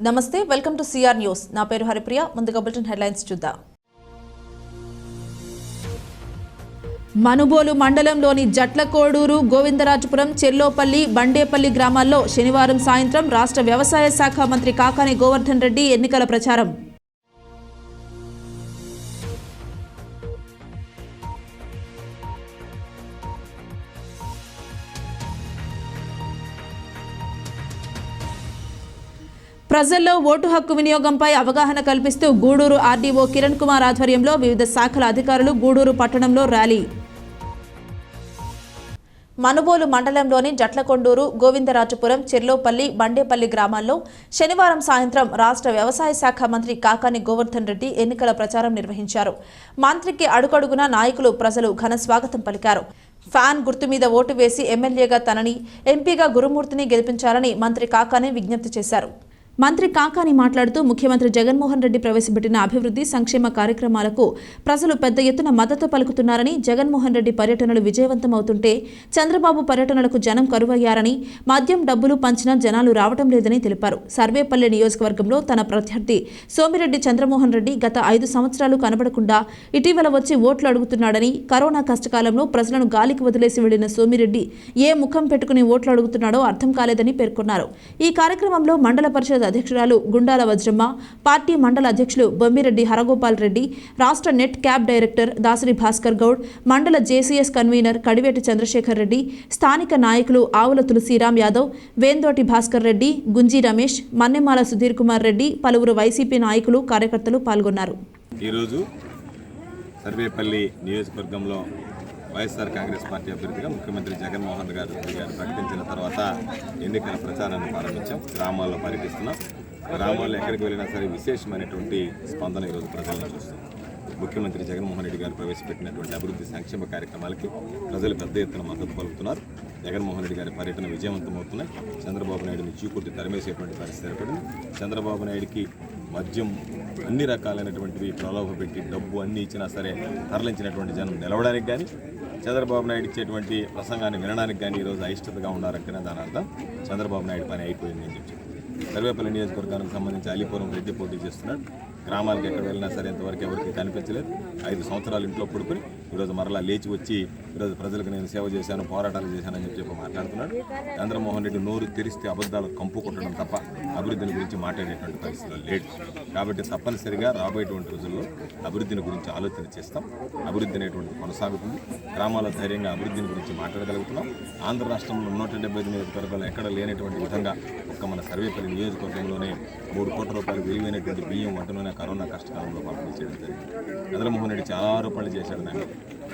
నమస్తే, welcome to CR news. నా పేరు హరిప్రియ. ముందుగా బులెటిన్ హెడ్లైన్స్ చూద్దాం. మనుబోలు మండలంలోని జట్లకోడూరు, గోవిందరాజపురం, చెర్లోపల్లి, బండేపల్లి గ్రామాల్లో శనివారం సాయంత్రం రాష్ట్ర వ్యవసాయ శాఖ మంత్రి కాకాని గోవర్ధన్ రెడ్డి ఎన్నికల ప్రచారం. ప్రజల్లో ఓటు హక్కు వినియోగంపై అవగాహన కల్పిస్తూ గూడూరు ఆర్డీఓ కిరణ్ కుమార్ ఆధ్వర్యంలో వివిధ శాఖల అధికారులు గూడూరు పట్టణంలో ర్యాలీ. మనుబోలు మండలంలోని జట్లకొండూరు, గోవిందరాజపురం, చెర్లోపల్లి, బండేపల్లి గ్రామాల్లో శనివారం సాయంత్రం రాష్ట్ర వ్యవసాయ శాఖ మంత్రి కాకాని గోవర్ధన్ రెడ్డి ఎన్నికల ప్రచారం నిర్వహించారు. మంత్రికి అడుగడుగునా నాయకులు, ప్రజలు ఘన స్వాగతం పలికారు. ఫ్యాన్ గుర్తు మీద ఓటు వేసి ఎమ్మెల్యేగా తనని, ఎంపీగా గురుమూర్తిని గెలిపించాలని మంత్రి కాకాని విజ్ఞప్తి చేశారు. మంత్రి కాకాని మాట్లాడుతూ ముఖ్యమంత్రి జగన్మోహన్ రెడ్డి ప్రవేశపెట్టిన అభివృద్ధి సంక్షేమ కార్యక్రమాలకు ప్రజలు పెద్ద ఎత్తున మద్దతు పలుకుతున్నారని, జగన్మోహన్ రెడ్డి పర్యటనలు విజయవంతమవుతుంటే చంద్రబాబు పర్యటనలకు జనం కరువయ్యారని, మద్యం డబ్బులు పంచినా జనాలు రావటం లేదని తెలిపారు. సర్వేపల్లి నియోజకవర్గంలో తన ప్రత్యర్థి సోమిరెడ్డి చంద్రమోహన్ రెడ్డి గత 5 సంవత్సరాలు కనబడకుండా ఇటీవల వచ్చి ఓట్లు అడుగుతున్నాడని, కరోనా కష్టకాలంలో ప్రజలను గాలికి వదిలేసి వెళ్లిన సోమిరెడ్డి ఏ ముఖం పెట్టుకుని ఓట్లు అడుగుతున్నాడో అర్థం కాలేదని పేర్కొన్నారు. ఈ కార్యక్రమంలో మండల పరిషత్ అధ్యక్షురాలు గుండాల వజ్రమ్మ, పార్టీ మండల అధ్యక్షులు బొమ్మిరెడ్డి హరగోపాల్ రెడ్డి, రాష్ట్ర net cab director Dasari Bhaskar Goud, మండల జేసీఎస్ కన్వీనర్ కడివేటి చంద్రశేఖర్ రెడ్డి, స్థానిక నాయకులు ఆవుల తులసిరామ్ యాదవ్, వేందోటి భాస్కర్ రెడ్డి, గుంజీ రమేష్, మన్నెమాల సుధీర్ కుమార్ రెడ్డి, పలువురు వైసీపీ నాయకులు, కార్యకర్తలు పాల్గొన్నారు. ఈరోజు సర్వేపల్లి నియోజకవర్గంలో వైఎస్ఆర్ కాంగ్రెస్ పార్టీ అభ్యర్థిగా ముఖ్యమంత్రి జగన్మోహన్ గారు ప్రకటించిన తర్వాత ఎన్నికల ప్రచారాన్ని ప్రారంభించాం. గ్రామాల్లో పర్యటిస్తున్నాం. గ్రామాల్లో ఎక్కడికి వెళ్ళినా సరే విశేషమైనటువంటి స్పందన ఈరోజు ప్రజలను చూస్తాం. ముఖ్యమంత్రి జగన్మోహన్ రెడ్డి గారు ప్రవేశపెట్టినటువంటి అభివృద్ధి సంక్షేమ కార్యక్రమాలకి ప్రజలు పెద్ద ఎత్తున మద్దతు పలుకుతున్నారు. జగన్మోహన్ రెడ్డి గారి పర్యటన విజయవంతమవుతున్నాయి. చంద్రబాబు నాయుడుని చీకుట్టి తరిమేసేటువంటి పరిస్థితి ఏర్పడింది. చంద్రబాబు నాయుడికి మద్యం అన్ని రకాలైనటువంటివి ప్రలోభ పెట్టి డబ్బు అన్నీ ఇచ్చినా సరే తరలించినటువంటి జనం నిలవడానికి కానీ, చంద్రబాబు నాయుడు ఇచ్చేటువంటి ప్రసంగాన్ని వినడానికి కానీ ఈరోజు అయిష్టతగా ఉన్నారంటేనే దాని అర్థం చంద్రబాబు నాయుడు పని అయిపోయింది అని చెప్పి. సర్వేపల్లి నియోజకవర్గానికి సంబంధించి అలీపురం రెడ్డి పోటీ చేస్తున్నాడు. గ్రామాలకు ఎక్కడ వెళ్ళినా సరే ఇంతవరకు ఎవరికి కనిపించలేదు. 5 సంవత్సరాలు ఇంట్లో పడుకుని ఈరోజు మరలా లేచి వచ్చి ఈరోజు ప్రజలకు నేను సేవ చేశాను, పోరాటాలు చేశానని చెప్పి మాట్లాడుతున్నాడు. చంద్రమోహన్ రెడ్డి నోరు తెరిస్తే అబద్ధాలు కంపు కొట్టడం తప్ప అభివృద్ధిని గురించి మాట్లాడేటువంటి పరిస్థితులు లేదు. కాబట్టి తప్పనిసరిగా రాబోయేటువంటి రోజుల్లో అభివృద్ధిని గురించి ఆలోచన చేస్తాం. అభివృద్ధి అనేటువంటి కొనసాగుతుంది. గ్రామాల ధైర్యంగా అభివృద్ధిని గురించి మాట్లాడగలుగుతున్నాం. ఆంధ్ర రాష్ట్రంలో 175 నియోజకవర్గాలు ఎక్కడ లేనటువంటి విధంగా ఒక్క మన సర్వేపల్లి నియోజకవర్గంలోనే 3 కోట్ల రూపాయలు విలువైనటువంటి బియ్యం వంటలోనే కరోనా కష్టకాలంలో పంపిణీ చేయడం జరిగింది. చంద్రమోహన్ రెడ్డి చాలా ఆరోపణలు చేశాడు. దాన్ని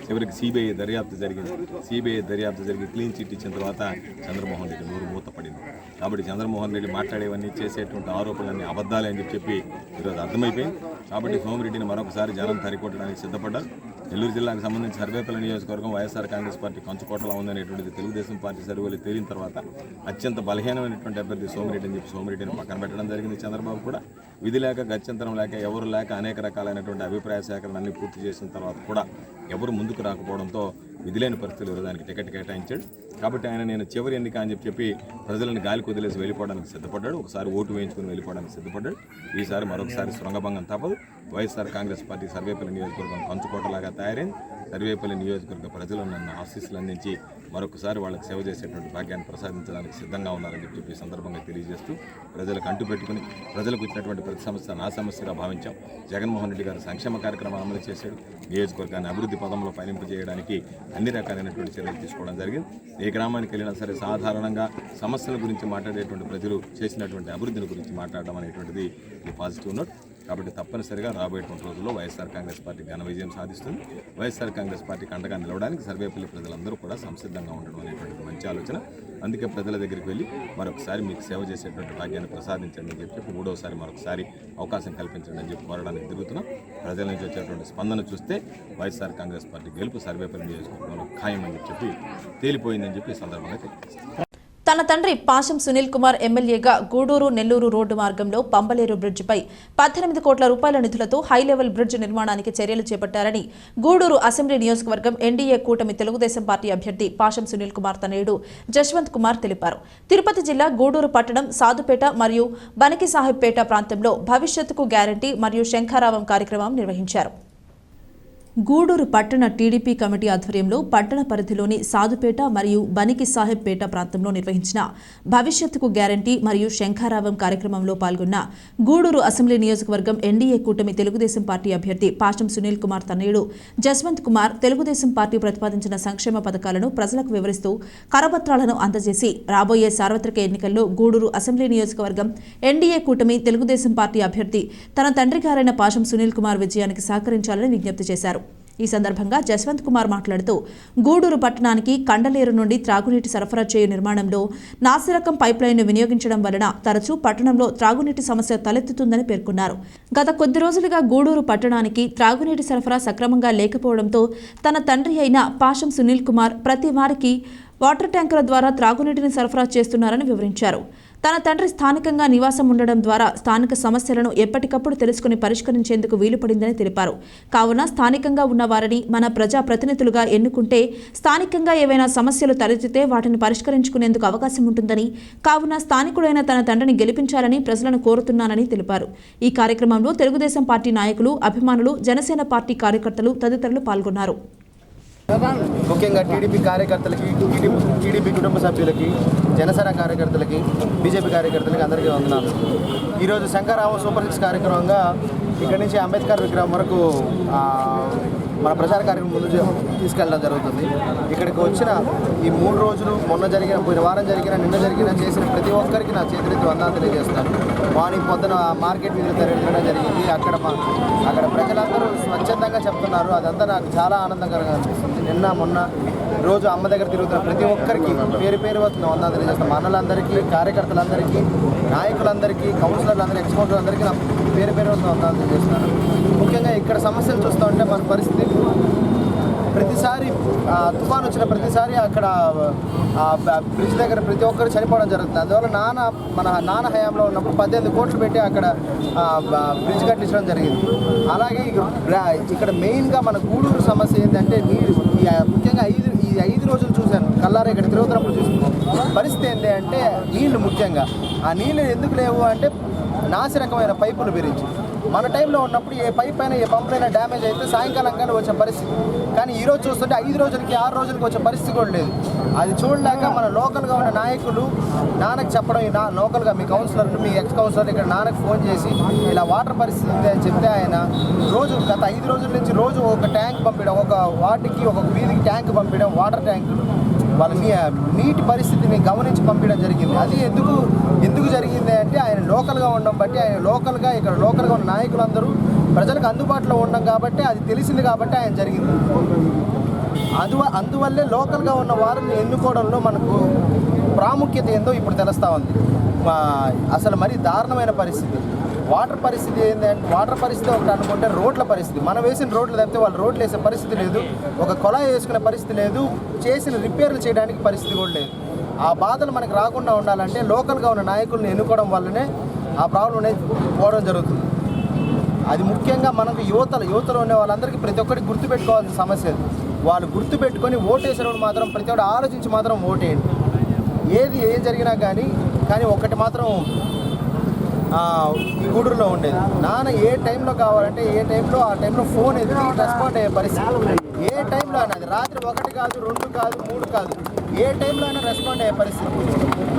చివరికి సిబిఐ దర్యాప్తు జరిగింది. సిబిఐ దర్యాప్తు జరిగి క్లీన్ చిట్ ఇచ్చిన తర్వాత చంద్రమోహన్ రెడ్డి నోరు మూతపడింది. కాబట్టి చంద్రమోహన్ రెడ్డి మాట్లాడేవన్నీ, చేసేటువంటి ఆరోపణలన్నీ అబద్ధాలే అని చెప్పి ఈరోజు అర్థమైపోయింది. కాబట్టి సోమిరెడ్డిని మరొకసారి జనం తరికొట్టడానికి సిద్ధపడ్డారు. నెల్లూరు జిల్లాకు సంబంధించి సర్వేపల్లి నియోజకవర్గం వైఎస్ఆర్ కాంగ్రెస్ పార్టీ కంచుకోటలా ఉందనేటువంటిది తెలుగుదేశం పార్టీ సర్వేలు తేలిన తర్వాత అత్యంత బలహీనమైనటువంటి అభ్యర్థి సోమిరెడ్డి అని చెప్పి సోమిరెడ్డిని పక్కన పెట్టడం జరిగింది. చంద్రబాబు కూడా విధి లేక, గత్యంతరం లేక, ఎవరు లేక అనేక రకాలైనటువంటి అభిప్రాయ సేకరణ అన్ని పూర్తి చేసిన తర్వాత కూడా ఎవరు ముందుకు రాకపోవడంతో విధిలేని పరిస్థితులు దానికి టికెట్ కేటాయించాడు. కాబట్టి ఆయన నేను చివరి ఎన్నిక అని చెప్పి ప్రజలను గాలికి వదిలేసి వెళ్ళిపోవడానికి సిద్ధపడ్డాడు. ఒకసారి ఓటు వేయించుకుని వెళ్ళిపోవడానికి సిద్ధపడ్డాడు. ఈసారి మరొకసారి సొరంగభంగం తప్పదు. వైఎస్ఆర్ కాంగ్రెస్ పార్టీ సర్వేపల్లి నియోజకవర్గం కంచుకోటలాగా తయారైంది. సర్వేపల్లి నియోజకవర్గ ప్రజలు నన్ను ఆశీస్సులు అందించి మరొకసారి వాళ్ళకి సేవ చేసేటువంటి భాగ్యాన్ని ప్రసాదించడానికి సిద్ధంగా ఉన్నారని చెప్పి ఈ సందర్భంగా తెలియజేస్తూ ప్రజలకు అంటు పెట్టుకుని ప్రజలకు ఇచ్చినటువంటి ప్రతి సమస్య నా సమస్యగా భావించాం. జగన్మోహన్ రెడ్డి గారు సంక్షేమ కార్యక్రమాలు అమలు చేశాడు. నియోజకవర్గాన్ని అభివృద్ధి పదంలో పయనింపజేయడానికి అన్ని రకాలైనటువంటి చర్యలు తీసుకోవడం జరిగింది. ఏ గ్రామానికి వెళ్ళినా సరే సాధారణంగా సమస్యల గురించి మాట్లాడేటువంటి ప్రజలు చేసినటువంటి అభివృద్ధిని గురించి మాట్లాడడం అనేటువంటిది పాజిటివ్ నోట్. కాబట్టి తప్పనిసరిగా రాబోయేటువంటి రోజుల్లో వైఎస్ఆర్ కాంగ్రెస్ పార్టీ ఘన విజయం సాధిస్తుంది. వైఎస్ఆర్ కాంగ్రెస్ పార్టీకి అండగా నిలవడానికి సర్వేపల్లి ప్రజలందరూ కూడా సంసిద్ధంగా ఉండడం అనేటువంటి మంచి ఆలోచన. అందుకే ప్రజల దగ్గరికి వెళ్ళి మరొకసారి మీకు సేవ చేసేటువంటి భాగ్యాన్ని ప్రసాదించండి అని చెప్పి 3వసారి మరొకసారి అవకాశం కల్పించండి అని చెప్పి కోరడానికి తిరుగుతున్నాం. ప్రజల నుంచి వచ్చేటువంటి స్పందన చూస్తే వైఎస్ఆర్ కాంగ్రెస్ పార్టీ గెలుపు సర్వేపల్లి నియోజకవర్గంలో ఖాయమని చెప్పి తేలిపోయిందని చెప్పి ఈ సందర్భంగా తెలియజేస్తాం. తన తండ్రి పాశం సునీల్ కుమార్ ఎమ్మెల్యేగా గూడూరు నెల్లూరు రోడ్డు మార్గంలో పంబలేరు బ్రిడ్జిపై 18 కోట్ల రూపాయల నిధులతో హైలెవెల్ బ్రిడ్జ్ నిర్మాణానికి చర్యలు చేపట్టారని గూడూరు అసెంబ్లీ నియోజకవర్గం ఎన్డీఏ కూటమి తెలుగుదేశం పార్టీ అభ్యర్థి పాశం సునీల్ కుమార్ తనయుడు జశ్వంత్ కుమార్ తెలిపారు. తిరుపతి జిల్లా గూడూరు పట్టణం సాధుపేట మరియు బనికి సాహెబ్పేట ప్రాంతంలో భవిష్యత్తుకు గ్యారంటీ మరియు శంఖారావం కార్యక్రమం నిర్వహించారు. గూడూరు పట్టణ టీడీపీ కమిటీ ఆధ్వర్యంలో పట్టణ పరిధిలోని సాధుపేట మరియు బనికి సాహెబ్పేట ప్రాంతంలో నిర్వహించిన భవిష్యత్తుకు గ్యారంటీ మరియు శంఖారావం కార్యక్రమంలో పాల్గొన్న గూడూరు అసెంబ్లీ నియోజకవర్గం ఎన్డీఏ కూటమి తెలుగుదేశం పార్టీ అభ్యర్థి పాశం సునీల్ కుమార్ తనయుడు జస్వంత్ కుమార్ తెలుగుదేశం పార్టీ ప్రతిపాదించిన సంక్షేమ పథకాలను ప్రజలకు వివరిస్తూ కరపత్రాలను అందజేసి రాబోయే సార్వత్రిక ఎన్నికల్లో గూడూరు అసెంబ్లీ నియోజకవర్గం ఎన్డీఏ కూటమి తెలుగుదేశం పార్టీ అభ్యర్థి తన తండ్రి గారైన పాశం సునీల్ కుమార్ విజయానికి సహకరించాలని విజ్ఞప్తి చేశారు. ఈ సందర్భంగా జస్వంత్ కుమార్ మాట్లాడుతూ గూడూరు పట్టణానికి కండలేరు నుండి త్రాగునీటి సరఫరా చేయు నిర్మాణంలో నాసిరకం పైప్లైన్ను వినియోగించడం వలన తరచూ పట్టణంలో త్రాగునీటి సమస్య తలెత్తుతుందని పేర్కొన్నారు. గత కొద్ది రోజులుగా గూడూరు పట్టణానికి త్రాగునీటి సరఫరా సక్రమంగా లేకపోవడంతో తన తండ్రి అయిన పాశం సునీల్ కుమార్ ప్రతి వారికి వాటర్ ట్యాంకుల ద్వారా త్రాగునీటిని సరఫరా చేస్తున్నారని వివరించారు. తన తండ్రి స్థానికంగా నివాసం ఉండడం ద్వారా స్థానిక సమస్యలను ఎప్పటికప్పుడు తెలుసుకుని పరిష్కరించేందుకు వీలుపడిందని తెలిపారు. కావున స్థానికంగా ఉన్న వారిని మన ప్రజా ప్రతినిధులుగా ఎన్నుకుంటే స్థానికంగా ఏవైనా సమస్యలు తలెత్తితే వాటిని పరిష్కరించుకునేందుకు అవకాశం ఉంటుందని, కావున స్థానికుడైన తన తండ్రిని గెలిపించాలని ప్రజలను కోరుతున్నానని తెలిపారు. ఈ కార్యక్రమంలో తెలుగుదేశం పార్టీ నాయకులు, అభిమానులు, జనసేన పార్టీ కార్యకర్తలు తదితరులు పాల్గొన్నారు. ముఖ్యంగా టీడీపీ కార్యకర్తలకి, టీడీపీ కుటుంబ సభ్యులకి, జనసేన కార్యకర్తలకి, బీజేపీ కార్యకర్తలకి అందరికీ వందనాలు. ఈరోజు శంకరావం సూపర్ 6 కార్యక్రమంగా ఇక్కడి నుంచి అంబేద్కర్ విగ్రహం వరకు మన ప్రచార కార్యక్రమం ముందు తీసుకెళ్ళడం జరుగుతుంది. ఇక్కడికి వచ్చిన ఈ 3 రోజులు, మొన్న జరిగిన, పోయిన వారం జరిగిన, నిన్న జరిగిన, చేసిన ప్రతి ఒక్కరికి నా చేతులెత్తి వందనాలు తెలియజేస్తాను. మార్నింగ్ పొద్దున మార్కెట్ మీద తిరగడం జరిగింది. అక్కడ ప్రజలందరూ స్వచ్ఛందంగా చెప్తున్నారు. అదంతా నాకు చాలా ఆనందకరంగా అనిపిస్తుంది. నిన్న మొన్న రోజు అమ్మ దగ్గర తిరుగుతున్న ప్రతి ఒక్కరికి పేరు పేరు వందనాలు తెలియజేస్తాను. మనలందరికీ, కార్యకర్తలందరికీ, నాయకులందరికీ, కౌన్సిలర్లందరికీ, ఎక్స్ కౌన్సిలర్లందరికీ నా పేరు పేరు వందనాలు తెలియజేస్తాను. ముఖ్యంగా ఇక్కడ సమస్యలు చూస్తూ ఉంటే మన పరిస్థితి ప్రతిసారి తుఫాను వచ్చిన ప్రతిసారి అక్కడ బ్రిడ్జ్ దగ్గర ప్రతి ఒక్కరు చనిపోవడం జరుగుతుంది. అందువల్ల మన నాన్న హయాంలో ఉన్నప్పుడు 18 కోట్లు పెట్టి అక్కడ బ్రిడ్జ్ కట్టించడం జరిగింది. అలాగే ఇక్కడ మెయిన్గా మన గూడూరు సమస్య ఏంటంటే నీరు. ముఖ్యంగా ఈ 5 రోజులు చూశాను, కల్లారా ఇక్కడ తిరుగుతున్నప్పుడు చూసుకున్నాను. పరిస్థితి ఏంటి అంటే నీళ్లు, ముఖ్యంగా ఆ నీళ్ళు ఎందుకు లేవు అంటే నాసి రకమైన పైపులు బిరించి. మన టైంలో ఉన్నప్పుడు ఏ పైప్ అయినా, ఏ పంప్ అయినా డ్యామేజ్ అయితే సాయంకాలం కానీ వచ్చే పరిస్థితి. కానీ ఈరోజు చూస్తుంటే 5 రోజులకి, 6 రోజులకి వచ్చే పరిస్థితి కూడా లేదు. అది చూడలేక మన లోకల్గా ఉన్న నాయకులు నాన్నకు చెప్పడం, లోకల్గా మీ కౌన్సిలర్లు, మీ ఎక్స్ కౌన్సిలర్ ఇక్కడ నాన్నకు ఫోన్ చేసి ఇలా వాటర్ పరిస్థితి ఉంది అని చెప్తే ఆయన గత 5 రోజుల నుంచి రోజు ఒక ట్యాంక్ పంపించడం, ఒక వార్డుకి, ఒక వీధికి ట్యాంక్ పంపించడం, వాటర్ ట్యాంకులు వాళ్ళ నీటి పరిస్థితిని గమనించి పంపించడం జరిగింది. అది ఎందుకు జరిగింది అంటే ఆయన లోకల్గా ఉండడం బట్టి, ఆయన ఇక్కడ లోకల్గా ఉన్న నాయకులందరూ ప్రజలకు అందుబాటులో ఉండడం కాబట్టి, అది తెలిసింది కాబట్టి ఆయన జరిగింది. అందువల్లే లోకల్గా ఉన్న వారిని ఎన్నుకోవడంలో మనకు ప్రాముఖ్యత ఏందో ఇప్పుడు తెలుస్తూ ఉంది. అసలు మరీ దారుణమైన పరిస్థితి. వాటర్ పరిస్థితి ఏంటంటే, వాటర్ పరిస్థితి ఒకటి అనుకుంటే రోడ్ల పరిస్థితి, మనం వేసిన రోడ్లు తప్పితే వాళ్ళు రోడ్లు వేసే పరిస్థితి లేదు, ఒక కొలాయి వేసుకునే పరిస్థితి లేదు, చేసిన రిపేర్లు చేయడానికి పరిస్థితి కూడా లేదు. ఆ బాధలు మనకు రాకుండా ఉండాలంటే లోకల్గా ఉన్న నాయకులను ఎన్నుకోవడం వల్లనే ఆ ప్రాబ్లం అనేది పోవడం జరుగుతుంది. అది ముఖ్యంగా మనకు యువతలో ఉన్న వాళ్ళందరికీ ప్రతి ఒక్కరికి గుర్తుపెట్టుకోవాల్సిన సమస్య. వాళ్ళు గుర్తుపెట్టుకొని ఓటేసేవాళ్ళు మాత్రం ప్రతి ఒక్కటి ఆలోచించి మాత్రం ఓటేయండి. ఏం జరిగినా కానీ ఒకటి మాత్రం ఈ గూడూరులో ఉండేది, నాన్న ఏ టైంలో కావాలంటే ఆ టైంలో ఫోన్ ఎత్తి రెస్పాండ్ అయ్యే పరిస్థితి. ఏ టైంలో అయినా, అది రాత్రి 1 కాదు, 2 కాదు, 3 కాదు, ఏ టైంలో అయినా రెస్పాండ్ అయ్యే పరిస్థితి.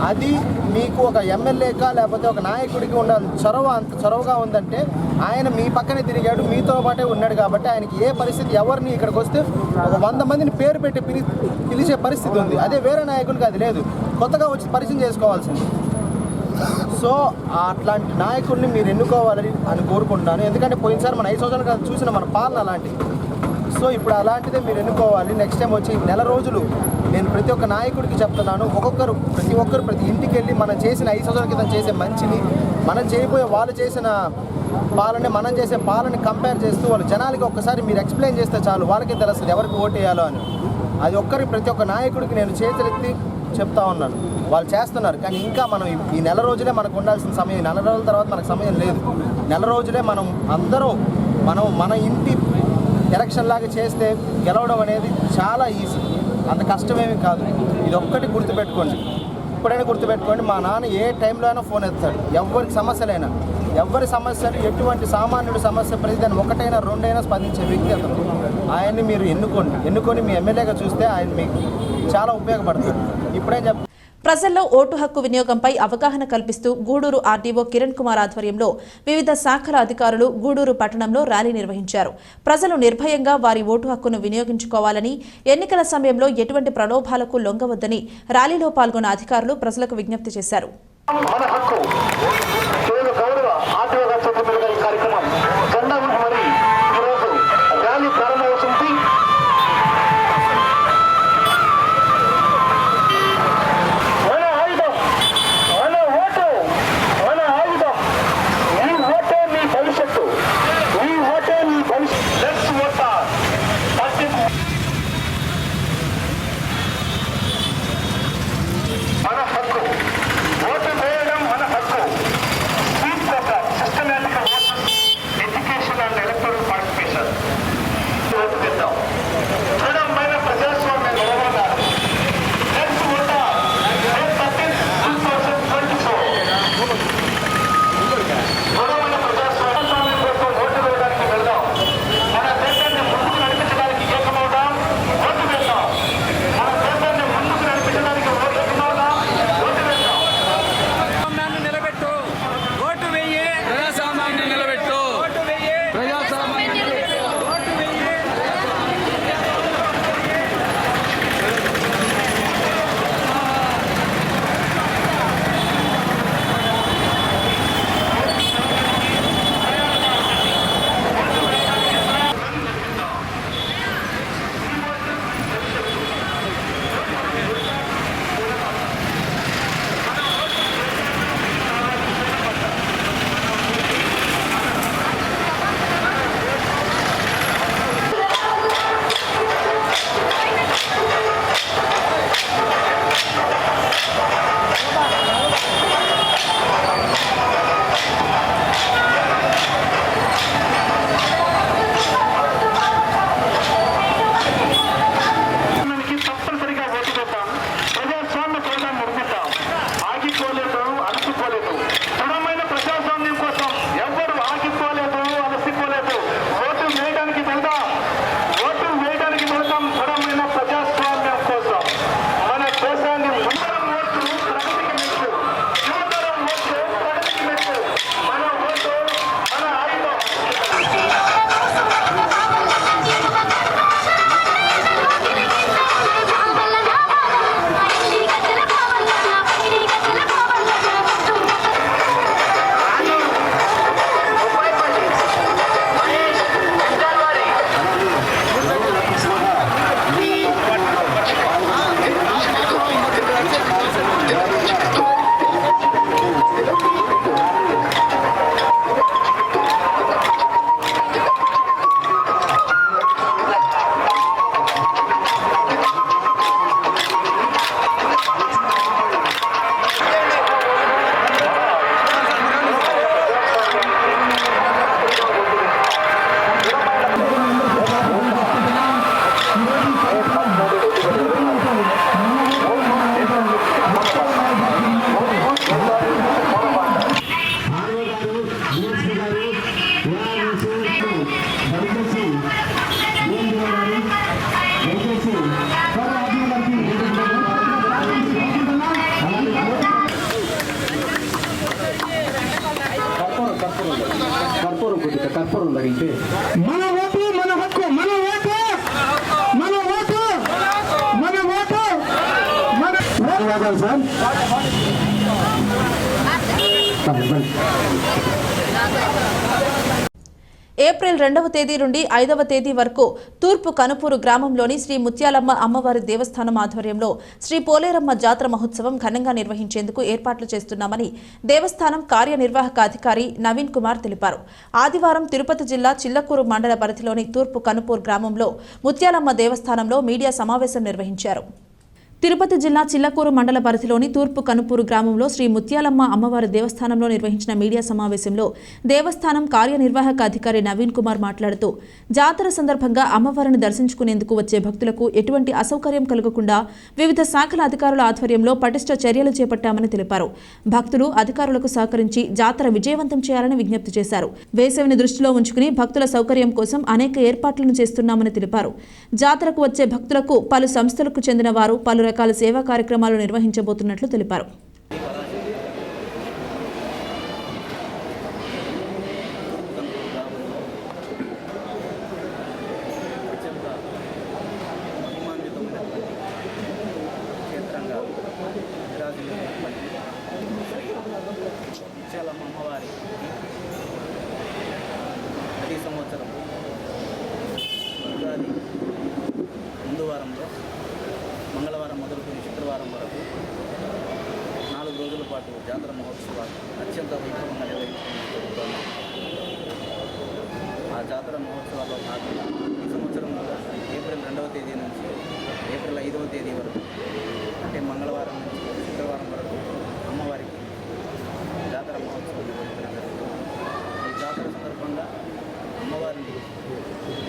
అది మీకు ఒక ఎమ్మెల్యేగా లేకపోతే ఒక నాయకుడికి ఉండాలి అంత చొరవగా ఉందంటే ఆయన మీ పక్కనే తిరిగాడు, మీతో పాటే ఉన్నాడు కాబట్టి ఆయనకి ఏ పరిస్థితి, ఎవరిని ఇక్కడికి వస్తే ఒక 100 మందిని పేరు పెట్టి పిలిచే పరిస్థితి ఉంది. అదే వేరే నాయకుడికి అది లేదు, కొత్తగా వచ్చి పరిచయం చేసుకోవాల్సింది. సో అట్లాంటి నాయకుల్ని మీరు ఎన్నుకోవాలని కోరుకుంటున్నాను. ఎందుకంటే పోయినసారి మన 5 సంవత్సరాలు చూసిన మన పాలన అలాంటిది. సో ఇప్పుడు అలాంటిదే మీరు ఎన్నుకోవాలి. నెక్స్ట్ టైం వచ్చి నెల రోజులు నేను ప్రతి ఒక్క నాయకుడికి చెప్తున్నాను, ప్రతి ఒక్కరు ప్రతి ఇంటికి వెళ్ళి మనం చేసిన 5 సంవత్సరాల క్రితం చేసే మంచిని, మనం చేయబోయే వాళ్ళు చేసిన పాలన, మనం చేసే పాలన కంపేర్ చేస్తూ వాళ్ళ జనాలకి ఒక్కసారి మీరు ఎక్స్ప్లెయిన్ చేస్తే చాలు, వాళ్ళకే తెలుస్తుంది ఎవరికి ఓటు వేయాలో అని. అది ప్రతి ఒక్క నాయకుడికి నేను చేతులెత్తి చెప్తా ఉన్నాను, వాళ్ళు చేస్తున్నారు. కానీ ఇంకా మనం ఈ నెల రోజులే మనకు ఉండాల్సిన సమయం, నెల రోజుల తర్వాత మనకు సమయం లేదు. నెల రోజులే మనం అందరూ మన ఇంటి ఎలక్షన్ లాగా చేస్తే గెలవడం అనేది చాలా ఈజీ, అంత కష్టమేమీ కాదు. ఇది ఒక్కటి గుర్తుపెట్టుకోండి, ఇప్పుడైనా గుర్తుపెట్టుకోండి. మా నాన్న ఏ టైంలో అయినా ఫోన్ ఎత్తాడు, ఎవరికి సమస్యలైనా, ఎవరి సమస్యలు, ఎటువంటి సామాన్యుడి సమస్య ప్రతిదాన్ని ఒకటైనా రెండైనా స్పందించే వ్యక్తి అతను. ఆయన్ని మీరు ఎన్నుకొని మీ ఎమ్మెల్యేగా చూస్తే ఆయన మీకు చాలా ఉపయోగపడతాడు. ఇప్పుడేం చెప్ ప్రజల్లో ఓటు హక్కు వినియోగంపై అవగాహన కల్పిస్తూ గూడూరు ఆర్డీఓ కిరణ్ కుమార్ ఆధ్వర్యంలో వివిధ శాఖల అధికారులు గూడూరు పట్టణంలో ర్యాలీ నిర్వహించారు. ప్రజలు నిర్భయంగా వారి ఓటు హక్కును వినియోగించుకోవాలని, ఎన్నికల సమయంలో ఎటువంటి ప్రలోభాలకు లొంగవద్దని ర్యాలీలో పాల్గొన్న అధికారులు ప్రజలకు విజ్ఞప్తి చేశారు. కర్పూరం తగిలితే మన ఓటు మన హక్కు, మన ఓటు మన ఓటు మన ఓటు మన ధన్యవాదాలు సార్. ఏప్రిల్ 2వ తేదీ నుండి 5వ తేదీ వరకు తూర్పు కనుపూరు గ్రామంలోని శ్రీ ముత్యాలమ్మ అమ్మవారి దేవస్థానం ఆధ్వర్యంలో శ్రీ పోలేరమ్మ జాతర మహోత్సవం ఘనంగా నిర్వహించేందుకు ఏర్పాట్లు చేస్తున్నామని దేవస్థానం కార్యనిర్వాహక అధికారి నవీన్ కుమార్ తెలిపారు. ఆదివారం తిరుపతి జిల్లా చిల్లకూరు మండల పరిధిలోని తూర్పు కనుపూరు గ్రామంలో ముత్యాలమ్మ దేవస్థానంలో మీడియా సమావేశం నిర్వహించారు. తిరుపతి జిల్లా చిల్లకూరు మండల పరిధిలోని తూర్పు కనుపూరు గ్రామంలో శ్రీ ముత్యాలమ్మ అమ్మవారి దేవస్థానంలో నిర్వహించిన మీడియా సమావేశంలో దేవస్థానం కార్యనిర్వాహక అధికారి నవీన్ కుమార్ మాట్లాడుతూ జాతర సందర్భంగా అమ్మవారిని దర్శించుకునేందుకు వచ్చే భక్తులకు ఎటువంటి అసౌకర్యం కలగకుండా వివిధ శాఖల అధికారుల ఆధ్వర్యంలో పటిష్ట చర్యలు చేపట్టామని తెలిపారు. భక్తులు అధికారులకు సహకరించి జాతర విజయవంతం చేయాలని విజ్ఞప్తి చేశారు. వేసవిని దృష్టిలో ఉంచుకుని భక్తుల సౌకర్యం కోసం అనేక ఏర్పాట్లను చేస్తున్నామని తెలిపారు. జాతరకు వచ్చే భక్తులకు పలు సంస్థలకు చెందిన వారు పలు రకాల సేవా కార్యక్రమాలు నిర్వహించబోతున్నట్లు తెలిపారు. అమ్మవారి ప్రతి సంవత్సరం ఉగాది ముందు వారంలో మంగళవారం మొదలుకొని శుక్రవారం వరకు 4 రోజుల పాటు జాతర మహోత్సవాలు అత్యంత వైభవంగా నిర్వహించుకుంటున్నాం. ఆ జాతర మహోత్సవాల్లో భాగంగా ఈ సంవత్సరం ఏప్రిల్ 2వ తేదీ నుంచి ఏప్రిల్ 5వ తేదీ వరకు, అంటే మంగళవారం నుంచి శుక్రవారం వరకు అమ్మవారికి జాతర మహోత్సవం నిర్వహించడం జరుగుతుంది. ఈ జాతర సందర్భంగా అమ్మవారిని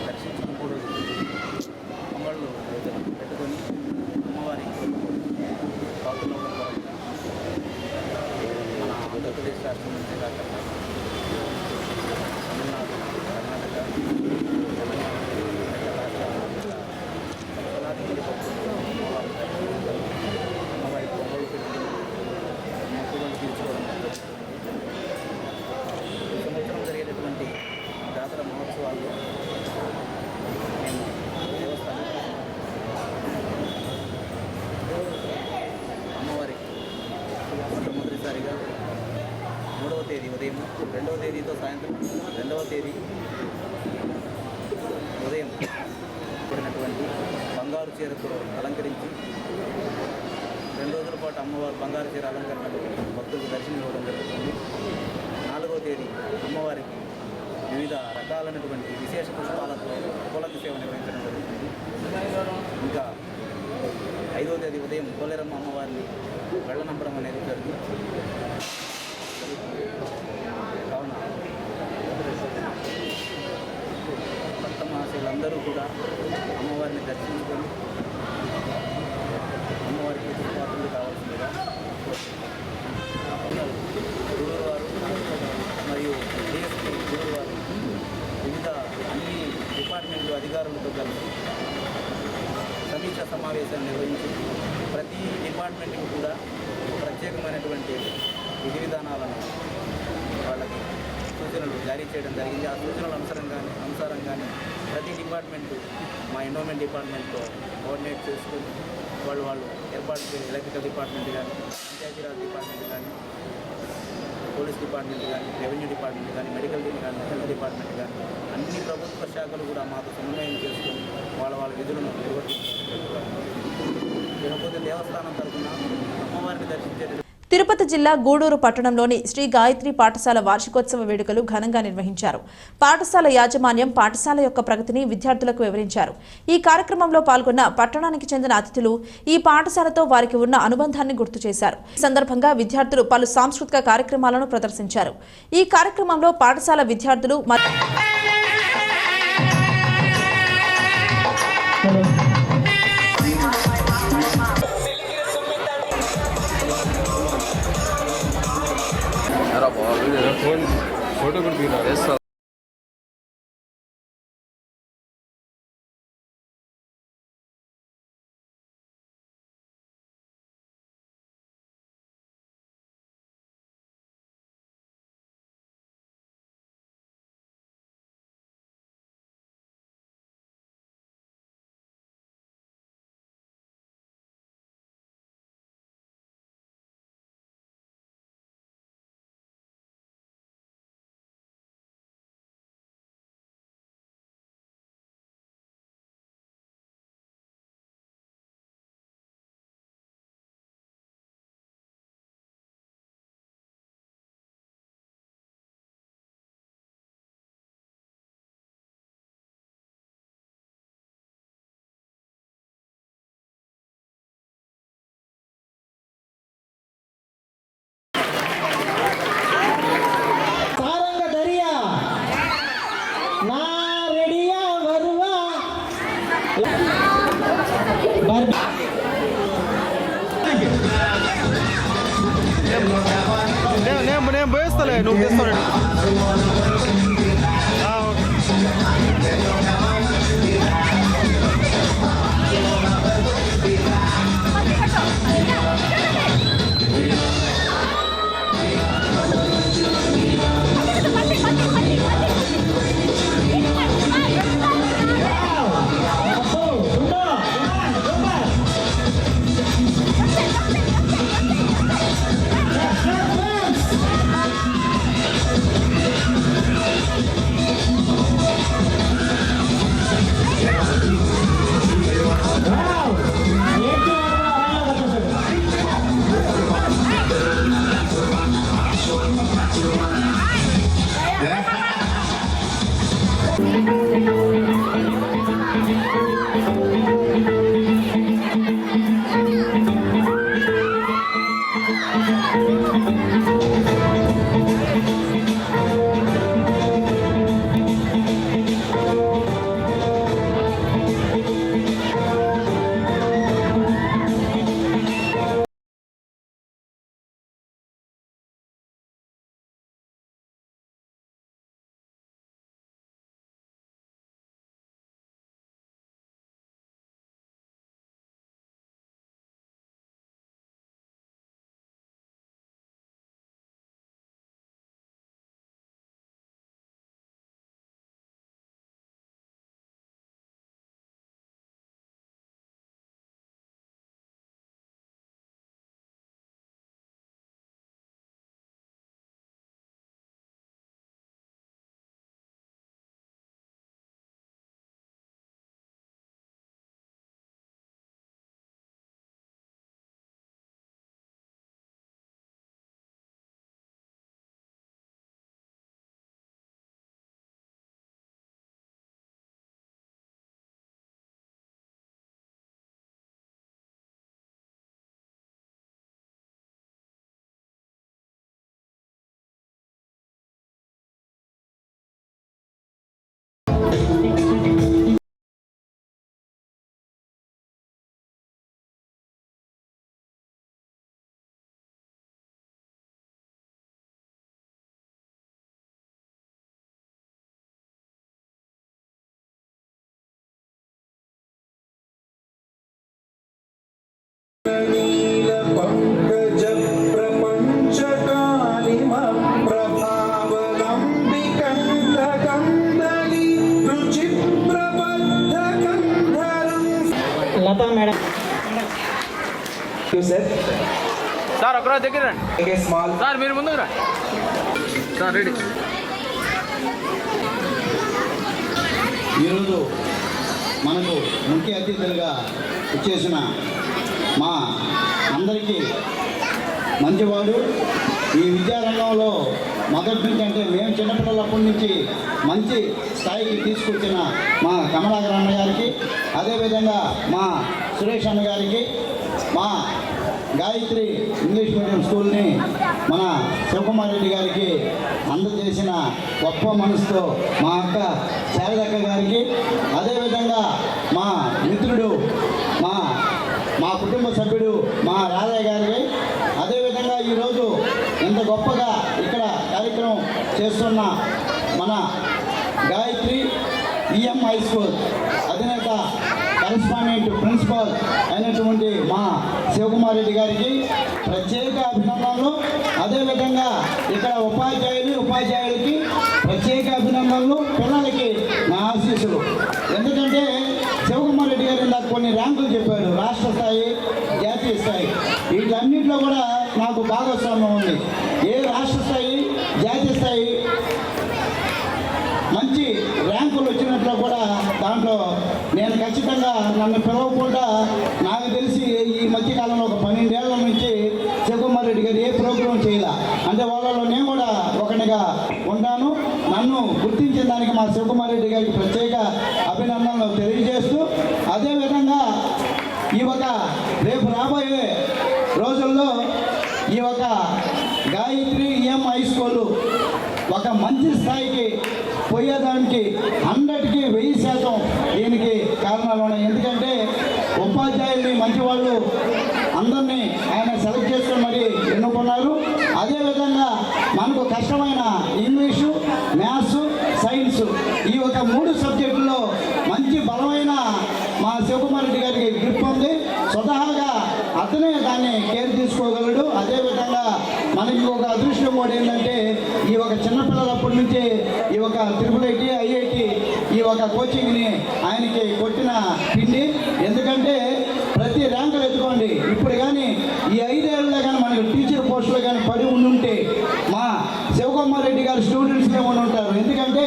దర్శించుకుంటూ అమ్మళ్ళు పెట్టుకొని అమ్మవారి పాత్రలో మన ఆంధ్రప్రదేశ్ రాష్ట్రం నుంచే కాకుండా తమిళనాడు, కర్ణాటక, తెలంగాణ రాష్ట్రాల వేలాది మంది భక్తులు అమ్మవారి పొంగలు పెట్టి మొక్కులను తీర్చుకోవడం జరుగుతుంది. ఈ సంవత్సరం జరిగేటటువంటి జాతర మహోత్సవాల్లో మేము దేవస్థానం అమ్మవారికి మొట్టమొదటిసారిగా 3వ తేదీ ఉదయం, 2వ తేదీతో సాయంత్రం, 2వ తేదీ ఉదయం కూడినటువంటి బంగారు చీరతో అలంకరించి 2 రోజుల పాటు అమ్మవారు బంగారు చీర అలంకరణలో భక్తులకు దర్శనం ఇవ్వడం జరుగుతుంది. 4వ తేదీ అమ్మవారికి వివిధ రకాలైనటువంటి విశేష పుష్పాలతో పూలకి సేవ నిర్వహించడం జరుగుతుంది. ఇంకా 5వ తేదీ ఉదయం పోలేరమ్మ అమ్మవారిని వెళ్ళనంబరం అనేది జరుగుతుంది. కావున భక్త మహాశయులందరూ కూడా అమ్మవారిని దర్శించుకొని అమ్మవారికి పాత్రలు కావాల్సిందిగా గురువువారు మరియు డిఎస్పీ గురువువారు వివిధ అన్ని డిపార్ట్మెంట్లు అధికారులతో కలిసి సమీక్షా సమావేశాన్ని నిర్వహించి ప్రతి డిపార్ట్మెంట్కి కూడా ప్రత్యేకమైనటువంటి విధి విధానాలను వాళ్ళకి సూచనలు జారీ చేయడం జరిగింది. ఆ సూచనల అనుసారంగానే ప్రతి డిపార్ట్మెంటు మా ఎండోమెంట్ డిపార్ట్మెంట్తో కోఆర్డినేట్ చేసుకుని వాళ్ళు ఏర్పాటు చేసి ఎలక్ట్రికల్ డిపార్ట్మెంట్ కానీ, పంచాయతీరాజ్ డిపార్ట్మెంట్ కానీ, పోలీస్ డిపార్ట్మెంట్ కానీ, రెవెన్యూ డిపార్ట్మెంట్ కానీ, మెడికల్ కానీ, హెల్త్ డిపార్ట్మెంట్ కానీ అన్ని ప్రభుత్వ శాఖలు కూడా మాకు సమన్వయం చేసుకుని వాళ్ళ విధులను నిర్వర్తించారు. లేకపోతే దేవస్థానం తరఫున అమ్మవారిని దర్శించే తిరుపతి జిల్లా గూడూరు పట్టణంలోని శ్రీ గాయత్రి పాఠశాల వార్షికోత్సవ వేడుకలు ఘనంగా నిర్వహించారు. పాఠశాల యాజమాన్యం పాఠశాల యొక్క ప్రగతిని విద్యార్థులకు వివరించారు. ఈ కార్యక్రమంలో పాల్గొన్న పట్టణానికి చెందిన అతిథులు ఈ పాఠశాలతో వారికి ఉన్న అనుబంధాన్ని గుర్తు చేశారు. ఈ సందర్భంగా విద్యార్థులు పలు సాంస్కృతిక కార్యక్రమాలను ప్రదర్శించారు. ఈ కార్యక్రమంలో పాఠశాల విద్యార్థులు फोटो भी दिखा వస్తాలే, నువ్వు తెస్తావు. లతా మేడం సార్ ఒకరోజు దగ్గర రండి సార్, మీరు ముందుకు రండి సార్. రెడీ. ఈరోజు మనకు ముఖ్య అతిథులుగా వచ్చేసిన మా అందరికీ మంచివాడు, ఈ విద్యారంగంలో మొదటి నుంచి అంటే మేము చిన్నపిల్లలప్పటి నుంచి మంచి స్థాయికి తీసుకొచ్చిన మా కమలాకర్ అన్న గారికి, అదేవిధంగా మా సురేష్ అన్న గారికి, మా గాయత్రి ఇంగ్లీష్ మీడియం స్కూల్ని మన శివకుమార్ రెడ్డి గారికి అందజేసిన గొప్ప మనసుతో మా అక్క శారదక్క గారికి, అదేవిధంగా మా మిత్రుడు మా కుటుంబ సభ్యుడు మా రాధయ్య గారికి, అదేవిధంగా ఈరోజు ఇంత గొప్పగా ఇక్కడ కార్యక్రమం చేస్తున్న మన గాయత్రి ఈఎం హై స్కూల్ అధినేత కరెస్పాండెంట్ ప్రిన్సిపాల్ అయినటువంటి మా శివకుమార్ రెడ్డి గారికి ప్రత్యేక అభినందనలు. అదేవిధంగా ఇక్కడ ఉపాధ్యాయులకి ప్రత్యేక అభినందనలు, పిల్లలకి నా ఆశీస్సులు. ఎందుకంటే శివకుమార్ రెడ్డి గారు నాకు కొన్ని ర్యాంకులు చెప్పాడు, రాష్ట్ర స్థాయి, జాతీయ స్థాయి. వీటన్నింటిలో కూడా నాకు భాగస్వామ్యం ఉంది. ఏ రాష్ట్ర స్థాయి, జాతీయ స్థాయి మంచి ర్యాంకులు వచ్చినట్లు కూడా దాంట్లో నేను ఖచ్చితంగా నన్ను పిలవకుండా, నాకు తెలిసి ఈ మధ్యకాలంలో ఒక 12 ఏళ్ల నుంచి శివకుమార్ రెడ్డి గారు ఏ ప్రోగ్రాం చేయాల, అంటే వాళ్ళలో నేను కూడా ఒకటిగా ఉంటాను. నన్ను గుర్తించిన దానికి మా శివకుమార్ రెడ్డి గారికి ప్రత్యేక అభినందనలు తెలియజేస్తూ, అదేవిధంగా ఈ ఒక రేపు రాబోయే రోజుల్లో ఈ ఒక గాయత్రి ఈఎం హై స్కూలు ఒక మంచి స్థాయికి పోయేదానికి 100కి 1000% దీనికి కారణాలు ఉన్నాయి. ఎందుకంటే ఉపాధ్యాయుల్ని మంచి వాళ్ళు అందరినీ ఆయన సెలెక్ట్ చేసుకొని మరి ఎన్నుకున్నారు. అదేవిధంగా మనకు కష్టమైన ఈ ఒక 3 సబ్జెక్టుల్లో మంచి బలమైన మా శివకుమార్ రెడ్డి గారికి గ్రిప్ ఉంది. స్వతహాగా అతనే దాన్ని కేర్ తీసుకోగలడు. అదేవిధంగా మనకి ఒక అదృష్టం కూడా ఏంటంటే ఈ ఒక చిన్నపిల్లలప్పటి నుంచి ఈ ఒక IIIT IIT ఈ ఒక కోచింగ్ని ఆయనకి కొట్టిన పిండి. ఎందుకంటే ప్రతి ర్యాంకులు ఎత్తుకోండి, ఇప్పుడు కానీ ఈ 5 ఏళ్ళలో కానీ మనకి టీచర్ పోస్టులు కానీ పడి ఉండుంటే మా శివకుమార్ రెడ్డి గారు స్టూడెంట్స్గా ఉండి ఉంటారు. ఎందుకంటే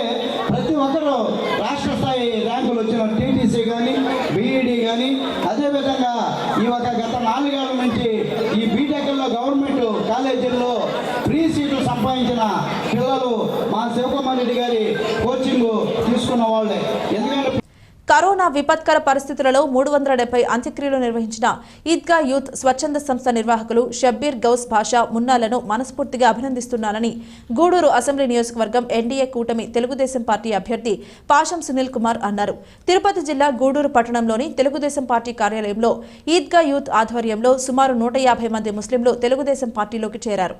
ప్రతి ఒక్కరు రాష్ట్ర స్థాయి ర్యాంకులు వచ్చిన TTC కానీ BED కానీ, అదేవిధంగా ఈ ఒక గత 4 ఏళ్ల నుంచి ఈ బీటెక్లో గవర్నమెంట్ కాలేజీల్లో ఫ్రీ సీట్లు సంపాదించిన పిల్లలు మా శివకుమార్ రెడ్డి గారి కోచింగ్ తీసుకున్న వాళ్ళే. ఎందుకంటే కరోనా విపత్కర పరిస్థితులలో 370 అంత్యక్రియలు నిర్వహించిన ఈద్గా యూత్ స్వచ్ఛంద సంస్థ నిర్వాహకులు షబ్బీర్ గౌస్ భాషా మున్నాలను మనస్ఫూర్తిగా అభినందిస్తున్నానని గూడూరు అసెంబ్లీ నియోజకవర్గం ఎన్డీఏ కూటమి తెలుగుదేశం పార్టీ అభ్యర్థి పాషం సునీల్ కుమార్ అన్నారు. తిరుపతి జిల్లా గూడూరు పట్టణంలోని తెలుగుదేశం పార్టీ కార్యాలయంలో ఈద్గా యూత్ ఆధ్వర్యంలో సుమారు 150 మంది ముస్లింలు తెలుగుదేశం పార్టీలోకి చేరారు.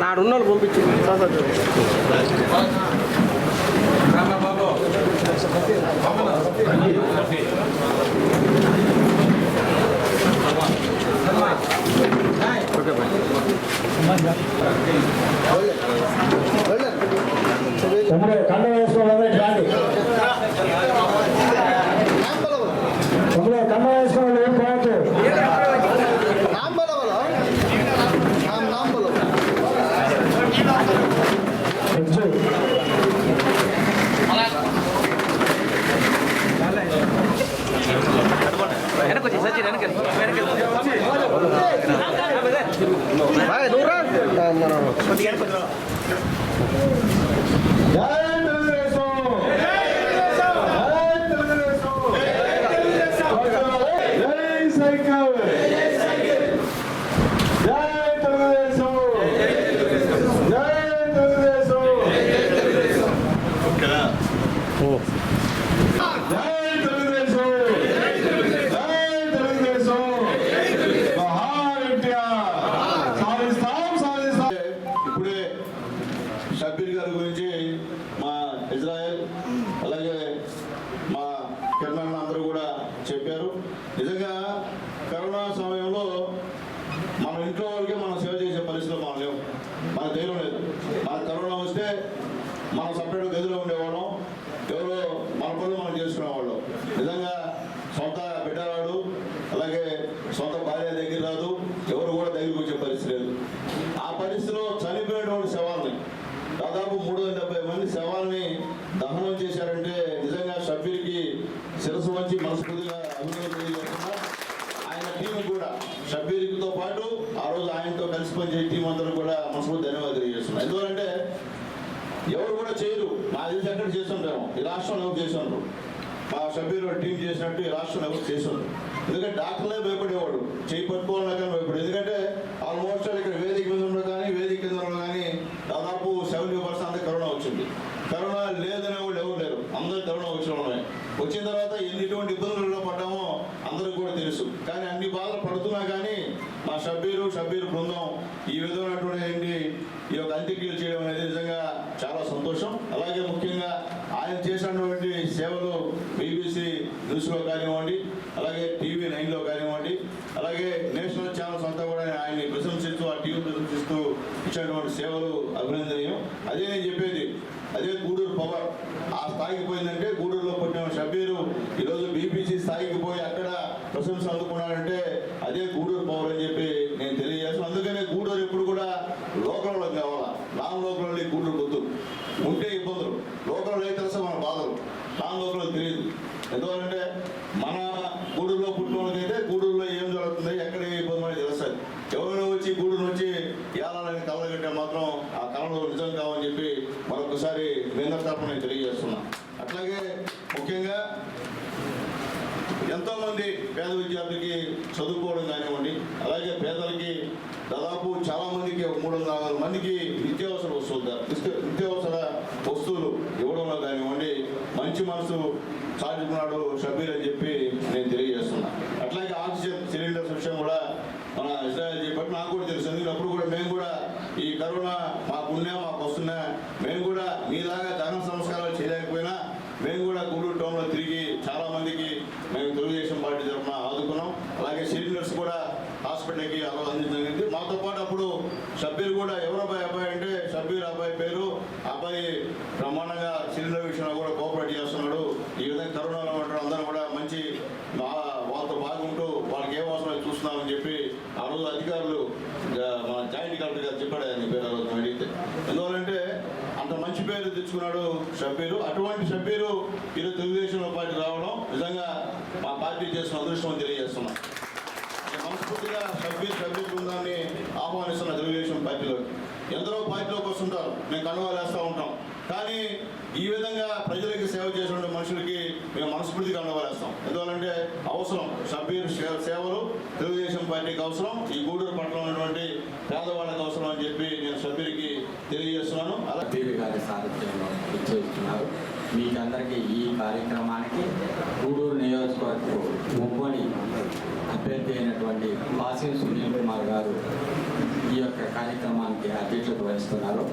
నాడున్నోళ్ళు పంపించు. కండ వేసుకోవాలి రాండి. కండ వేసుకోవాలి ఏం పోవచ్చు. షబ్బీర్ గారి గురించి మా ఇజ్రాయెల్ అలాగే మా కిరణ్ అందరూ కూడా చెప్పారు. నిజంగా కరోనా సమయంలో మన ఇంట్లో వాళ్ళకే మనం సేవ చేసే పరిస్థితిలో మనం లేవు, మన ధైర్యం లేదు. మన కరోనా వస్తే మనం సపరేట్ గదిలో ఉండేవాళ్ళం, ఎవరో మన పనులు మనం చేసుకునేవాళ్ళం. నిజంగా సొంత బిడ్డరాడు అలాగే సొంత భార్య దగ్గర రాదు, ఎవరు కూడా దగ్గరికి వచ్చే పరిస్థితి లేదు. ఆ పరిస్థితిలో చనిపోయినటువంటి శవాల్ని దాదాపు 370 మంది శవాల్ని దహనం చేశారంటే నిజంగా షబ్బీర్కి శిరస్సు వంచి మనస్ఫూర్తిగా అభినందనలు తెలియజేస్తున్నా. ఆయన టీం కూడా షబ్బీర్తో పాటు ఆ రోజు ఆయనతో కలిసి పనిచేసే టీం అందరూ కూడా మనస్ఫూర్తి ధన్యవాదాలు తెలియజేస్తున్నా. ఎందుకంటే ఎవరు కూడా చేయరు, నా తెలిసి ఎక్కడ చేస్తుంటాము, ఈ రాష్ట్రంలో ఎవరు చేస్తుండ్రు, మా షబ్బీర్ టీం చేసినట్టు ఈ రాష్ట్రంలో ఎవరు చేస్తుండ్రు. ఎందుకంటే డాక్టర్లే భయపడేవాడు, చేయి పట్టుకోవాలన్నా కానీ భయపడేది. ఎందుకంటే ఆల్మోస్ట్ ఇక్కడ వేదిక మీద ఉండడం కానీ వేదిక కింద ఉండడం కానీ దాదాపు 70% అంతా కరోనా వచ్చింది. కరోనా లేదనే వాళ్ళు ఎవరు లేరు, అందరూ కరోనా వచ్చిన తర్వాత ఎటువంటి ఇబ్బందులు పడ్డామో అందరికీ కూడా తెలుసు. కానీ అన్ని బాధలు పడుతున్నా కానీ మా షబ్బీర్ బృందం ఈ విధమైనటువంటి ఈ యొక్క అంత్యక్రియలు చేయడం అనేది నిజంగా చాలా సంతోషం. అలాగే ముఖ్యంగా ఆయన చేసినటువంటి సేవలు BBC న్యూస్లో కానివ్వండి, అలాగే TV9లో కానివ్వండి, అలాగే నేషనల్ ఛానల్స్ అంతా కూడా ఆయన్ని ప్రశంసిస్తూ ఆ టీవీ ప్రశంసిస్తూ ఇచ్చినటువంటి సేవలు అభినందనీయం. అదే నేను చెప్పేది, అదే గూడూరు పవర్. ఆ స్థాయికి పోయిందంటే గూడూరులో పుట్టిన షబ్బీరు ఈరోజు BBC స్థాయికి పోయి అక్కడ ప్రశంసలు అందుకున్నాడంటే అదే గూడూరు పవర్ అని చెప్పి నేను తెలియజేస్తాను. అందుకనే గూడూరు ఎప్పుడు కూడా లోకల్లో కావాలా, నాన్ లోకల్ గూడూరు వద్దు. ఉంటే ఇబ్బందులు, లోకల్ అయితే తెలుసా మన బాధలు, నాన్ లోకల్ తెలియదు. ఎందుకంటే మన గూడూరులో పుట్టిన వాళ్ళకైతే గూడూరులో ఏం జరుగుతుంది, ఎక్కడ ఏ ఇబ్బంది అనేది తెలుస్తుంది. ఎవరైనా వచ్చి గూడూరు వచ్చి ఏలాలని కళలు కట్టే మాత్రం ఆ కళలో నిజం కావని చెప్పి మరొకసారి వేంద్ర తరపున నేను తెలియజేస్తున్నా. అట్లాగే ముఖ్యంగా ఎంతోమంది విద్యార్థికి చదువుకోవడం కానివ్వండి, అలాగే పేదలకి దాదాపు చాలామందికి 300 మందికి నిత్యావసర వస్తువులు ఇవ్వడంలో కానివ్వండి మంచి మనసు చాటుకున్నాడు షబ్బీర్ అని చెప్పి నేను తెలియజేస్తున్నా. అట్లాగే ఆక్సిజన్ సిలిండర్స్ విషయం కూడా మన ఇజ్రాయెల్ చెప్పి నాకు కూడా తెలుసు. ఎందుకంటే కూడా మేము కూడా ఈ కరోనా మాకు వస్తున్నా మేము కూడా మీలాగా దహన సంస్కారాలు చేయలేకపోయినా మేము కూడా గుంటూరు టౌన్లో తిరిగి చాలామందికి మేము తెలుగుదేశం పార్టీ తరఫున ఆదుకున్నాం. అలాగే సిలిండర్స్ కూడా హాస్పిటల్కి అందించడం జరిగింది. మాతో పాటు అప్పుడు షబ్బీర్ కూడా ఎవరు అబ్బాయి అంటే షబ్బీర్ అబ్బాయి పేరు, అబ్బాయి బ్రహ్మాండంగా సిలిండర్ విషయంలో కూడా కోఆపరేట్ చేస్తున్నాడు. ఈ విధంగా కరోనాలో ఉంటాడు అందరూ కూడా మంచి వాళ్ళతో బాగుంటూ వాళ్ళకి ఏ అవసరం చూస్తున్నామని చెప్పి ఆ రోజు అధికారులు మన జాయింట్ కలెక్టర్ గారు చెప్పాడు ఆయన పేరు ఆ రోజు అడిగితే. ఎందువల్లంటే అంత మంచి పేరు తెచ్చుకున్నాడు షబ్బీరు. అటువంటి షబ్బీరు ఈరోజు తెలుగుదేశంలో పార్టీ రావడం నిజంగా మా పార్టీ చేసిన అదృష్టం అని తెలియజేస్తున్నాం. మనస్ఫూర్తిగా షబ్బీర్ బృందాన్ని ఆహ్వానిస్తున్న తెలుగుదేశం పార్టీలో. ఎందరో పార్టీలోకి వస్తుంటారు, మేము కండువాలు వేస్తూ ఉంటాం. కానీ ఈ విధంగా ప్రజలకి సేవ చేసిన మనుషులకి మేము మనస్ఫూర్తిగా కండువాలు వేస్తాం. ఎందువల్లంటే అవసరం, షబ్బీర్ సేవలు తెలుగుదేశం పార్టీకి అవసరం, ఈ గూడూరు పట్టణంలో ఉన్నటువంటి పేదవాళ్ళకి అవసరం అని చెప్పి నేను షబ్బీర్కి తెలియజేస్తున్నాను. షబ్బీర్ గారి సారథ్యంలో ఇచ్చేస్తున్నారు. మీకందరికీ ఈ కార్యక్రమానికి గూడూరు నియోజకవర్గం ఉమ్మడి అభ్యర్థి అయినటువంటి వాసిం సునీల్ కుమార్ గారు ఈ యొక్క కార్యక్రమానికి అధ్యక్షత వహిస్తున్నారు.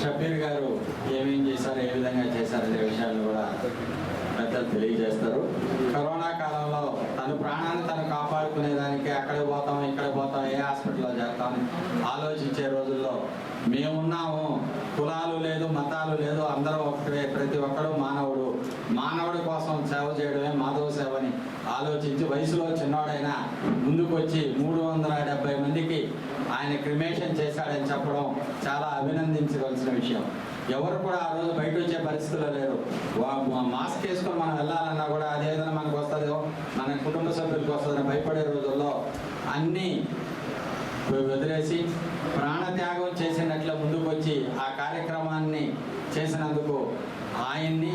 షబ్బీర్ గారు ఏమేం చేశారు, ఏ విధంగా చేశారనే విషయాన్ని కూడా పెద్దలు తెలియజేస్తారు. కరోనా కాలంలో తన ప్రాణాన్ని తను కాపాడుకునేదానికి అక్కడికి పోతాం, ఇక్కడ పోతాం, ఏ హాస్పిటల్లో చేస్తామని ఆలోచించే రోజుల్లో మేమున్నాము, కులాలు లేదు, మతాలు లేదు, అందరూ ఒకటే, ప్రతి ఒక్కడు మానవుడి కోసం సేవ చేయడమే మాధవ సేవ అని ఆలోచించి వయసులో చిన్నవాడైనా ముందుకు వచ్చి 370 మందికి ఆయన క్రిమేషన్ చేశాడని చెప్పడం చాలా అభినందించవలసిన విషయం. ఎవరు కూడా ఆ రోజు బయట వచ్చే పరిస్థితుల్లో లేరు. మాస్క్ వేసుకొని మనం వెళ్ళాలన్నా కూడా అదేదైనా మనకు వస్తుందో, మన కుటుంబ సభ్యులకు వస్తుందని భయపడే రోజుల్లో అన్నీ వదిలేసి ప్రాణత్యాగం చేసినట్లు ముందుకు వచ్చి ఆ కార్యక్రమాన్ని చేసినందుకు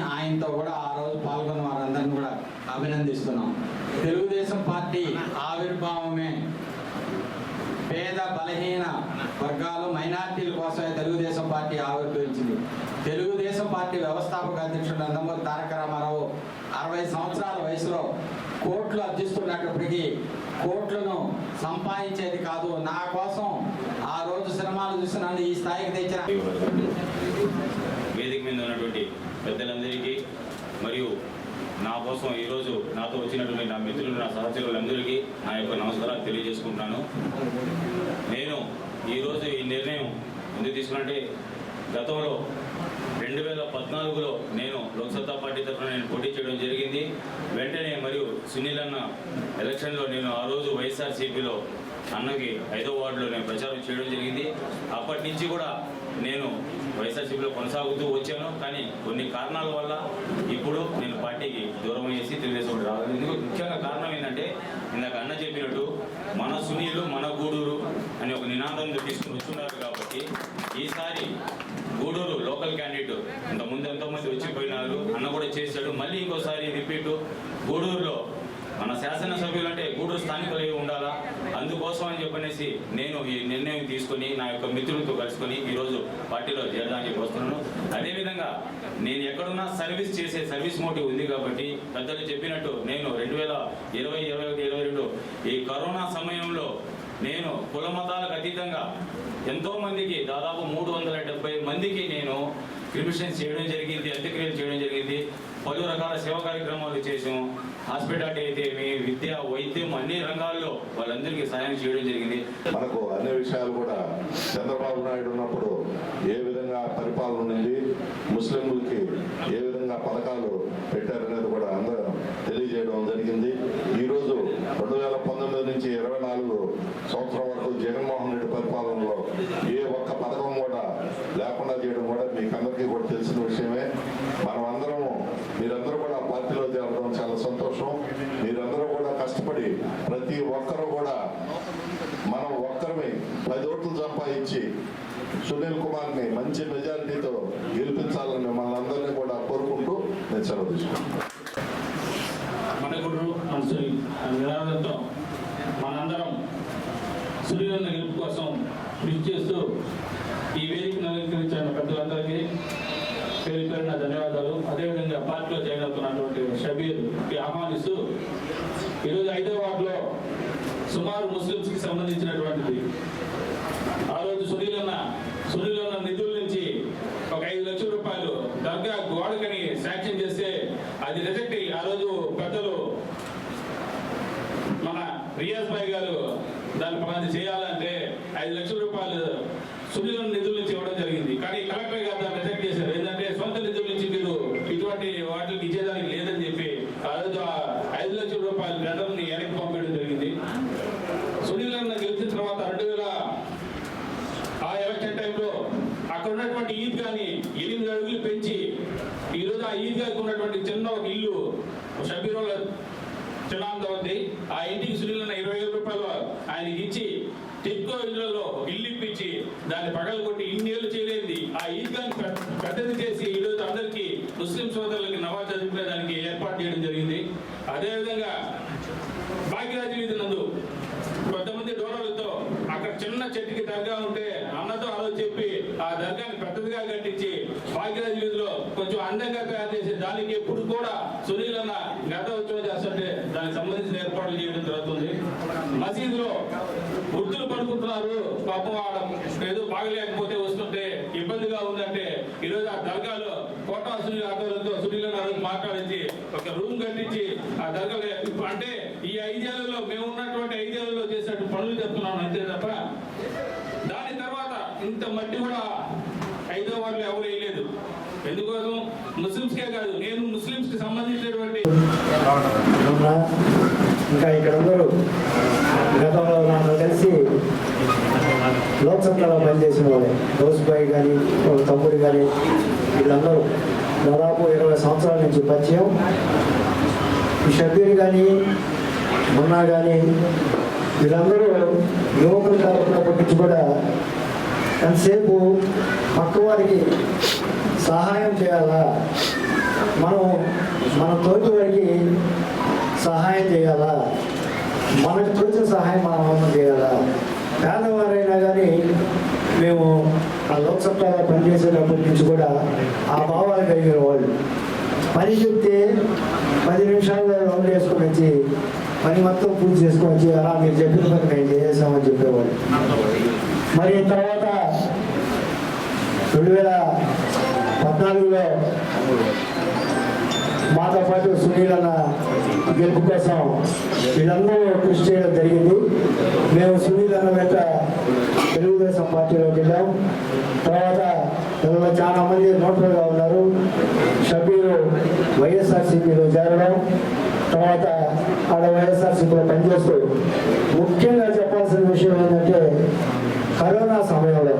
ఆయనతో కూడా ఆ రోజు పాల్గొన్న వారందరినీ కూడా అభినందిస్తున్నాం. తెలుగుదేశం పార్టీ ఆవిర్భావమే పేద బలహీన వర్గాలు మైనార్టీల కోసమే తెలుగుదేశం పార్టీ ఆవిర్భవించింది. తెలుగుదేశం పార్టీ వ్యవస్థాపక అధ్యక్షుడు నందమూరి తారక రామారావు 60 సంవత్సరాల వయసులో కోట్లు అర్జిస్తున్నప్పటికీ కోట్లను సంపాదించేది కాదు, నా కోసం ఆ రోజు సినిమాలు చూసినాను ఈ స్థాయికి తెచ్చిన వేదిక మీద ఉన్నటువంటి పెద్దలందరికీ మరియు నా కోసం ఈరోజు నాతో వచ్చినటువంటి నా మిత్రులు, నా సహచరులందరికీ నా యొక్క నమస్కారాలు తెలియజేసుకుంటున్నాను. నేను ఈరోజు ఈ నిర్ణయం ఎందుకు తీసుకున్నట్టే, గతంలో 2014లో నేను లోక్సత్తా పార్టీ తరఫున నేను పోటీ చేయడం జరిగింది. వెంటనే మరియు సునీల్ అన్న ఎలక్షన్లో నేను ఆ రోజు వైఎస్ఆర్సీపీలో అన్నకి 5వ వార్డులో నేను ప్రచారం చేయడం జరిగింది. అప్పటి నుంచి కూడా నేను వైఎస్ఆర్సీపీలో కొనసాగుతూ వచ్చాను. కానీ కొన్ని కారణాల వల్ల ఇప్పుడు నేను పార్టీకి దూరం చేసి తెలుగుదేశం రావాలి. ఎందుకు ముఖ్యంగా కారణం ఏంటంటే, ఇందాక అన్న చెప్పినట్టు మన సునీలు మన గూడూరు అని ఒక నినాదంతో తీసుకుని వస్తున్నారు. కాబట్టి ఈసారి గూడూరు లోకల్ క్యాండిడేట్ ఇంతకుముందు ఎంతోమంది వచ్చిపోయినారు, అన్న కూడా చేశాడు. మళ్ళీ ఇంకోసారి రిపీట్ గూడూరులో మన శాసనసభ్యులు అంటే గూడూరు స్థానికులు ఉండాలా, అందుకోసం అని చెప్పనేసి నేను ఈ నిర్ణయం తీసుకొని నా యొక్క మిత్రులతో కలుసుకొని ఈరోజు పార్టీలో చేరడానికి చెప్పి వస్తున్నాను. అదేవిధంగా నేను ఎక్కడున్నా సర్వీస్ మోటివ్ ఉంది. కాబట్టి పెద్దలు చెప్పినట్టు నేను 2020, 2021, 2022 ఈ కరోనా సమయంలో నేను కుల మతాలకు అతీతంగా ఎంతోమందికి దాదాపు 370 మందికి నేను క్రిమిషన్స్ చేయడం జరిగింది, అంత్యక్రియలు చేయడం జరిగింది. పలు రకాల సేవా కార్యక్రమాలు చేసాము. హాస్పిటాలిటీ అయితే విద్య, వైద్యం అన్ని రంగాల్లో వాళ్ళందరికీ సహాయం చేయడం జరిగింది. మనకు అన్ని విషయాలు కూడా చంద్రబాబు నాయుడు ఉన్నప్పుడు ఏ విధంగా పరిపాలన ఉంది, ముస్లింలకి ఏ విధంగా పథకాలు పెట్టారనేది కూడా అందరూ తెలియజేయడం జరిగింది. ఈరోజు 2019 నుంచి 24 సంవత్సరం వరకు జగన్మోహన్ రెడ్డి పరిపాలనలో ఏ ఒక్క పథకం కూడా లేకుండా చేయడం కూడా మీకు అందరికీ కూడా తెలిసిన విషయమే. మనం అందరము, మీరందరూ కూడా పార్టీలో చేరడం చాలా సంతోషం. మీరందరూ కూడా కష్టపడి ప్రతి ఒక్కరూ కూడా మనం ఒక్కరిని 10 ఓట్లు సంపాదించి సునీల్ కుమార్ని మంచి మెజారిటీతో గెలిపించాలని మిమ్మల్ని అందరినీ కూడా కోరుకుంటూ నేను సెలవు తీసుకుంటాను. మన గూడూరు కౌన్సిల్ నినాదంతో మనందరం సునీలన్న గెలుపు కోసం కృషి చేస్తూ ఈ వేదికను అలంకరించిన పెద్దలందరికీ పేరు పేరున ధన్యవాదాలు. అదేవిధంగా పార్టీలో జాయిన్ అవుతున్నటువంటి షబీర్కి ఆహ్వానిస్తూ ఈరోజు 5వ వార్డులో సుమారు ముస్లిమ్స్కి సంబంధించినటువంటిది. ఆ రోజు సునీలన్న నిధుల నుంచి ఒక 5 లక్షల రూపాయలు దర్గా గోడకని శాంక్షన్ చేస్తే అది రిజెక్ట్ అయ్యి ఆ రోజు పెద్దలు మన రియాజ్ భాయ్ గారు దాన్ని చేయాలంటే 5 లక్షల రూపాయలు సునీలన్న నిధుల నుంచి ఇవ్వడం జరిగింది. కానీ కలెక్టర్ గారు దాన్ని రిజెక్ట్ చేశారు. ఏంటంటే సొంత నిధుల నుంచి మీరు ఇటువంటి వాటికి ఇచ్చేదానికి లేదని చెప్పి ఆ రోజు 5 లక్షల రూపాయలు టెండర్ని వెనక్కి పంపించడం జరిగింది. సునీలన్న గెలిచిన తర్వాత 2000 ఆ ఎలక్షన్ టైంలో అక్కడ ఉన్నటువంటి ఈద్గాని 8 అడుగులు పెంచి ఈరోజు ఆ ఈద్గాకి ఉన్నటువంటి చిన్న ఒక ఇల్లు షబీర్ వాళ్ళ చిన్నాంత ఉంది. ఆ ఇంటికి సునీలన్న 20,000 రూపాయలు ఆయనకి ఇచ్చి టిక్కో ఇళ్లలో ఇల్లు ఇప్పించి దాన్ని పగలు కొట్టి ఇన్నేళ్ళు చేయలేంది ఆ ఈద్గాని పెద్దది చేసి ఈరోజు అందరికీ ముస్లిం సోదరులకి నమాజ్ చదువుకునేదానికి ఏర్పాటు చేయడం జరిగింది. అదేవిధంగా భాగ్యరాజు వీధి నందు కొంతమంది డోనర్లతో అక్కడ చిన్న చెట్టుకి దర్గా ఉంటే అన్నతో ఆ రోజు చెప్పి ఆ దర్గాని పెద్దదిగా కట్టించి భాగ్యరాజు వీధిలో కొంచెం అందంగా తయారు చేసి దానికి ఎప్పుడు కూడా సునీలన్న గత ఉత్సవం చేస్తుంటే దానికి సంబంధించిన ఏర్పాట్లు చేయడం జరుగుతుంది. మసీదులో వృద్ధులు పడుకుంటున్నారు, పాపం ఏదో బాగలేకపోతే వస్తుంటే ఇబ్బందిగా ఉందంటే ఈరోజు ఆ దర్గాలో కోటా సునీల్ ఆధ్వర్యంతో సునీలన్న రోజు మాట్లాడించి ఒక రూమ్ కట్టించి ఆ దర్గాలో అంటే ఈ 5 ఏళ్లలో మేము ఉన్నటువంటి 5 ఏళ్లలో చేసినట్టు పనులు చెప్తున్నాను అంతే తప్ప దాని తర్వాత ఇంత మట్టి కూడా 5వ వార్డులో ఎవరు వేయలేదు. ఎందుకోసం ముస్లిమ్స్కే కాదు, నేను ముస్లిమ్స్కి సంబంధించినటువంటి ఇంకా ఇక్కడ అందరూ గతంలో నాకు కలిసి లోక్సభలో పనిచేసిన వాళ్ళు దోసుబాయి కానీ తమ్ముడు కానీ వీళ్ళందరూ దాదాపు 20 సంవత్సరాల నుంచి పరిచయం. ఈ షబీర్ కానీ మొన్నా కానీ వీళ్ళందరూ యువకులు కాకున్నప్పటి నుంచి కూడా ఎంతసేపు పక్క వారికి సహాయం చేయాలా, మన తోటి వారికి సహాయం చేయాలా, మనకు తోచిన సహాయం మనం చేయాలా. పేదవారైనా కానీ మేము ఆ లోక్సభలో పనిచేసేటప్పటి నుంచి కూడా ఆ భావాలు కలిగిన వాళ్ళు. పని చెప్తే 10 నిమిషాల్లో రౌండ్ వేసుకొని వచ్చి పని మొత్తం పూర్తి చేసుకొని వచ్చి అలా మీరు చెప్పిన పని మేము చేసామని చెప్పేవాళ్ళు. మరి తర్వాత 2014లో మాతో పాటు సునీలన్న గెలుపు కోసం వీళ్ళందరూ కృషి చేయడం జరిగింది. మేము సునీలన్న వెంట తెలుగుదేశం పార్టీలోకి వెళ్ళాం. తర్వాత అందులో చాలా మంది నోటర్గా ఉన్నారు. షబీరు వైఎస్ఆర్సీపీలో చేరడం, తర్వాత ఆడ వైఎస్ఆర్సీపీలో పనిచేస్తూ ముఖ్యంగా చెప్పాల్సిన విషయం ఏంటంటే కరోనా సమయంలో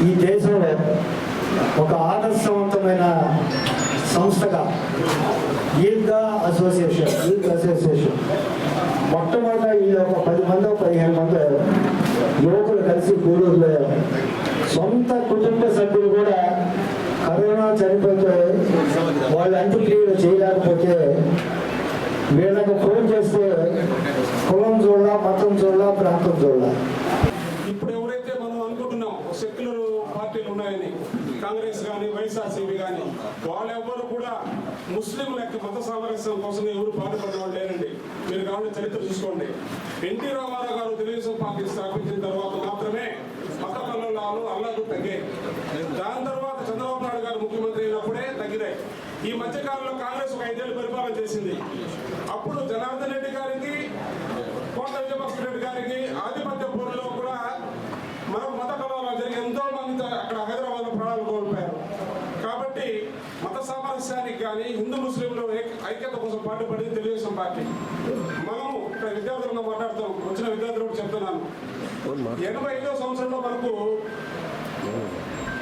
ఈ దేశంలో ఒక ఆదర్శవంతమైన సంస్థగా ఈద్గా అసోసియేషన్ మొట్టమొదట ఈ ఒక 10 మందో 15 మందో యువకులు కలిసి గూడూరులో సొంత కుటుంబ సభ్యులు కూడా కరోనా చనిపోతే వాళ్ళ అంత్యక్రియలు చేయలేకపోతే వీళ్ళకు ఫోన్ చేస్తే కులం చూడాల, మతం చూడాల, ప్రాంతం చూడాల. ఇప్పుడు ఎవరైతే మనం అనుకుంటున్నాం సెక్యులర్ పార్టీలు ఉన్నాయని, కాంగ్రెస్ కానీ వైఎస్ఆర్సీపీ కానీ, వాళ్ళెవ్వరు కూడా ముస్లింల యొక్క మత సామరస్యం కోసం ఎవరు పాటుపడిన వాళ్ళు లేరండి. మీరు కావాలంటే చరిత్ర చూసుకోండి. ఎన్టీ రామారావు గారు తెలుగుదేశం పార్టీ స్థాపించిన తర్వాత మాత్రమే మత కల్లోలాలు అల్లాకు తగ్గాయి. దాని తర్వాత చంద్రబాబు నాయుడు గారు ముఖ్యమంత్రి అయినప్పుడే తగ్గినాయి. ఈ మధ్యకాలంలో కాంగ్రెస్ ఒక 5 ఏళ్ళు పరిపాలన చేసింది. అప్పుడు జనార్దన్ రెడ్డి గారికి, కోట విజయభాస్కర్ రెడ్డి గారికి ఆధిపత్య పోరులో కూడా మత కలవరాలు జరిగి ఎంతో మంది అక్కడ హైదరాబాద్లో ప్రాణాలు కోల్పోయారు. కాబట్టి మత సామరస్యానికి కానీ హిందూ ముస్లింలు ఐక్యత కోసం పాటుపడింది తెలుగుదేశం పార్టీ. మనము ఇక్కడ విద్యార్థులను మాట్లాడుతాం, వచ్చిన విద్యార్థులు కూడా చెప్తున్నాను. 85వ సంవత్సరంలో మనకు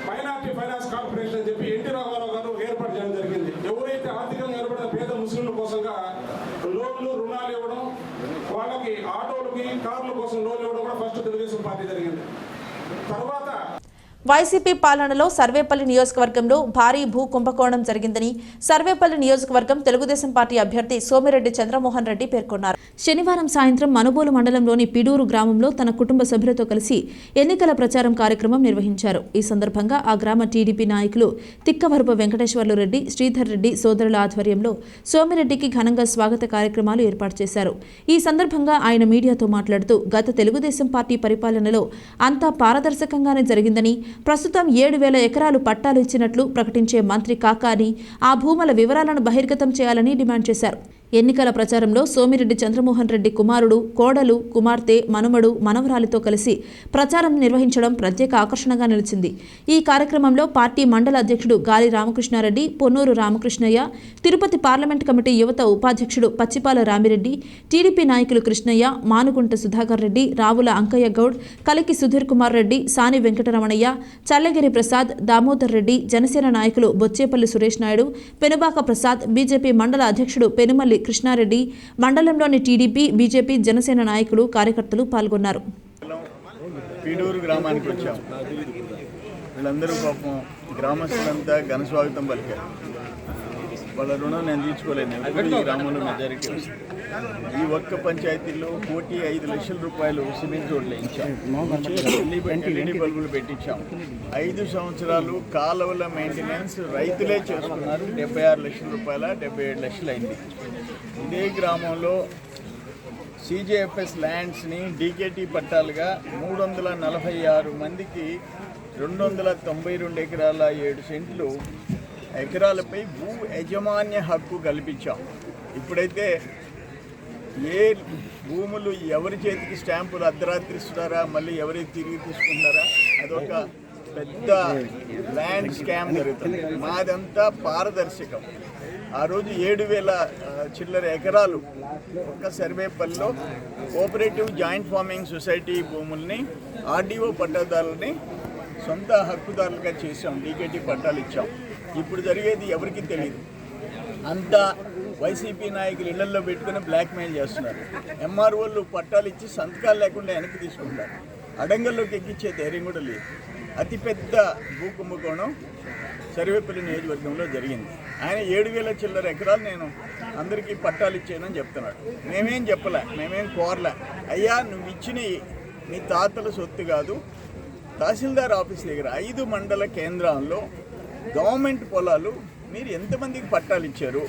మైనార్టీ ఫైనాన్స్ కార్పొరేషన్ అని చెప్పి ఎన్టీ రామారావు గారు ఏర్పాటు చేయడం జరిగింది. ఎవరైతే ఆర్థికంగా ఏర్పడిన పేద ముస్లింల కోసంగా లోన్లు, రుణాలు ఇవ్వడం, వాళ్ళకి ఆటోలకి, కార్ల కోసం లోన్లు ఇవ్వడం కూడా ఫస్ట్ తెలుగుదేశం పార్టీ జరిగింది. తర్వాత వైసీపీ పాలనలో సర్వేపల్లి నియోజకవర్గంలో భారీ భూ కుంభకోణం జరిగిందని సర్వేపల్లి నియోజకవర్గం తెలుగుదేశం పార్టీ అభ్యర్థి సోమిరెడ్డి చంద్రమోహన్ రెడ్డి పేర్కొన్నారు. శనివారం సాయంత్రం మనుబోలు మండలంలోని పిడూరు గ్రామంలో తన కుటుంబ సభ్యులతో కలిసి ఎన్నికల ప్రచారం కార్యక్రమం నిర్వహించారు. ఈ సందర్భంగా ఆ గ్రామ టీడీపీ నాయకులు తిక్కవరపు వెంకటేశ్వర్లు రెడ్డి, శ్రీధర్ రెడ్డి సోదరుల ఆధ్వర్యంలో సోమిరెడ్డికి ఘనంగా స్వాగత కార్యక్రమాలు ఏర్పాటు చేశారు. ఈ సందర్భంగా ఆయన మీడియాతో మాట్లాడుతూ గత తెలుగుదేశం పార్టీ పరిపాలనలో అంతా పారదర్శకంగానే జరిగిందని, ప్రస్తుతం 7,000 ఎకరాలు పట్టాలు ఇచ్చినట్లు ప్రకటించే మంత్రి కాకాని ఆ భూముల వివరాలను బహిర్గతం చేయాలని డిమాండ్ చేశారు. ఎన్నికల ప్రచారంలో సోమిరెడ్డి చంద్రమోహన్ రెడ్డి కుమారుడు, కోడలు, కుమార్తె, మనుమడు, మనవరాలితో కలిసి ప్రచారం నిర్వహించడం ప్రత్యేక ఆకర్షణగా నిలిచింది. ఈ కార్యక్రమంలో పార్టీ మండల అధ్యక్షుడు గాలి రామకృష్ణారెడ్డి, పొన్నూరు రామకృష్ణయ్య, తిరుపతి పార్లమెంట్ కమిటీ యువత ఉపాధ్యక్షుడు పచ్చిపాల రామిరెడ్డి, టీడీపీ నాయకులు కృష్ణయ్య, మానుగుంట సుధాకర్ రెడ్డి, రావుల అంకయ్య గౌడ్, కలికి సుధీర్ కుమార్ రెడ్డి, సాని వెంకటరమణయ్య, చల్లగిరి ప్రసాద్, దామోదర్ రెడ్డి, జనసేన నాయకులు బొచ్చేపల్లి సురేష్ నాయుడు, పెనుబాక ప్రసాద్, బీజేపీ మండల అధ్యక్షుడు పెనుమల్లి కృష్ణారెడ్డి, మండలంలోని టీడీపీ, బీజేపీ, జనసేన నాయకులు, కార్యకర్తలు పాల్గొన్నారు. పీడూరు గ్రామానికి వచ్చాం. వీళ్ళందరూ పాపం గ్రామస్తులంతా ఘన స్వాగతం పలికారు. వాళ్ళ రుణం నేను తీర్చుకోలేను. ఈ గ్రామంలో మెజారిటీ వస్తుంది. ఈ ఒక్క పంచాయతీలో 5 లక్షల రూపాయలు సిమెంట్ రోడ్లు వేయించాం, ఎల్ఈడి బల్బులు పెట్టించాం. 5 సంవత్సరాలు కాలువల మెయింటెనెన్స్ రైతులే చేసుకున్నారు. 76 లక్షల రూపాయల 77 లక్షలు అయింది. ఇదే గ్రామంలో సిజేఎఫ్ఎస్ ల్యాండ్స్ని డీకేటీ పట్టాలుగా 346 మందికి 292 ఎకరాల 7 సెంట్లు ఎకరాలపై భూ యజమాన్య హక్కు కల్పించాం. ఇప్పుడైతే ఏ భూములు ఎవరి చేతికి స్టాంపులు అర్ధరాత్రి ఇస్తున్నారా, మళ్ళీ ఎవరికి తిరిగి తీసుకుంటారా, అదొక పెద్ద ల్యాండ్ స్కామ్ జరుగుతుంది. మాదంతా పారదర్శకం. ఆ రోజు 7,000 చిల్లర ఎకరాలు ఒక సర్వేపల్లిలో కోఆపరేటివ్ జాయింట్ ఫార్మింగ్ సొసైటీ భూముల్ని ఆర్డీఓ పట్టాదారులని సొంత హక్కుదారులుగా చేసాం, డీకేటీ పట్టాలు ఇచ్చాం. ఇప్పుడు జరిగేది ఎవరికి తెలియదు. అంతా వైసీపీ నాయకులు ఇళ్లల్లో పెట్టుకుని బ్లాక్మెయిల్ చేస్తున్నారు. ఎంఆర్ఓలు పట్టాలు ఇచ్చి సంతకాలు లేకుండా వెనక్కి తీసుకుంటారు. అడంగల్లోకి ఎక్కించే ధైర్యం కూడా లేదు. అతిపెద్ద భూ కుంభకోణం సర్వేపల్లి నియోజకవర్గంలో జరిగింది. ఆయన 7,000 చిల్లర ఎకరాలు నేను అందరికీ పట్టాలు ఇచ్చానని చెప్తున్నాడు. మేమేం చెప్పలే, మేమేం కోరలే. అయ్యా నువ్వు ఇచ్చిన నీ తాతల సొత్తు కాదు. తహసీల్దార్ ఆఫీస్ దగ్గర 5 మండల కేంద్రాల్లో గవర్నమెంట్ పొలాలు మీరు ఎంతమందికి పట్టాలు ఇచ్చారు?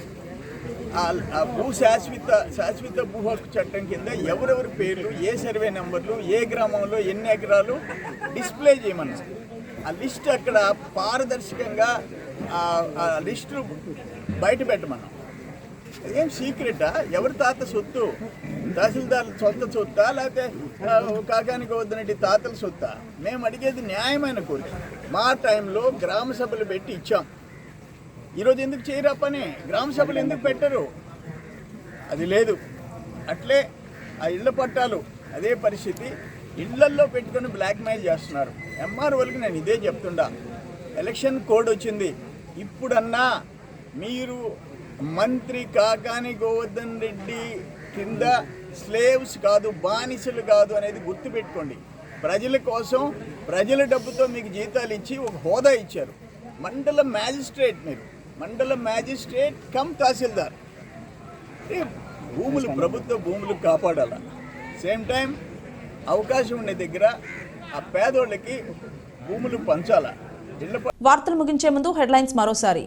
ఆ భూ శాశ్వత భూ హక్కు చట్టం కింద ఎవరెవరి పేర్లు, ఏ సర్వే నెంబర్లు, ఏ గ్రామంలో ఎన్ని ఎకరాలు డిస్ప్లే చేయమన్నారు. ఆ లిస్ట్ అక్కడ పారదర్శకంగా ఆ లిస్టు బయట పెట్టమన్నాం. ఏం సీక్రెటా? ఎవరి తాత సొత్తు? తహసీల్దార్ సొంత సొత్తా, లేకపోతే కాకానికి వద్దనటి తాతల సొత్తా? మేము అడిగేది న్యాయమైన కోరిక. మా టైంలో గ్రామ సభలు పెట్టి ఇచ్చాం. ఈరోజు ఎందుకు చేయరా పని? గ్రామ సభలు ఎందుకు పెట్టరు? అది లేదు. అట్లే ఆ ఇళ్ల పట్టాలు అదే పరిస్థితి. ఇళ్లల్లో పెట్టుకొని బ్లాక్మెయిల్ చేస్తున్నారు. ఎంఆర్ఓలకి నేను ఇదే చెప్తుండా, ఎలక్షన్ కోడ్ వచ్చింది. ఇప్పుడన్నా మీరు మంత్రి కాకాని గోవర్ధన్ రెడ్డి కింద స్లేవ్స్ కాదు, బానిసలు కాదు అనేది గుర్తుపెట్టుకోండి. ప్రజల కోసం ప్రజల డబ్బుతో మీకు జీతాలు ఇచ్చి ఒక హోదా ఇచ్చారు. మండల మ్యాజిస్ట్రేట్, మీరు మండల మ్యాజిస్ట్రేట్ కమ్ తహసీల్దార్. భూములు, ప్రభుత్వ భూములు కాపాడాల. సేమ్ టైం అవకాశం ఉండే దగ్గర ఆ పేదోళ్ళకి భూములు పంచాల. వార్తలు ముగించే ముందు హెడ్లైన్స్ మరోసారి.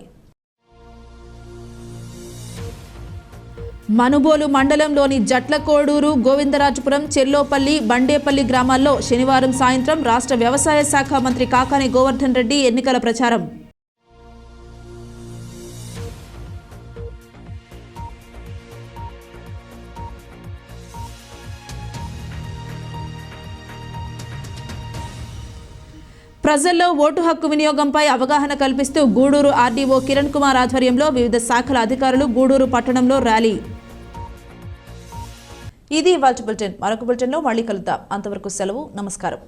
మనుబోలు మండలంలోని జట్లకోడూరు, గోవిందరాజపురం, చెర్లోపల్లి, బండేపల్లి గ్రామాల్లో శనివారం సాయంత్రం రాష్ట్ర వ్యవసాయ శాఖ మంత్రి కాకాని గోవర్ధన్ రెడ్డి ఎన్నికల ప్రచారం. ప్రజల్లో ఓటు హక్కు వినియోగంపై అవగాహన కల్పిస్తూ గూడూరు ఆర్డీఓ కిరణ్ కుమార్ ఆధ్వర్యంలో వివిధ శాఖల అధికారులు గూడూరు పట్టణంలో ర్యాలీ. ఇది ఇవాల్టి బులెటిన్. మరొక బులెటిన్లో మళ్ళీ కలుద్దాం. అంతవరకు సెలవు. నమస్కారం.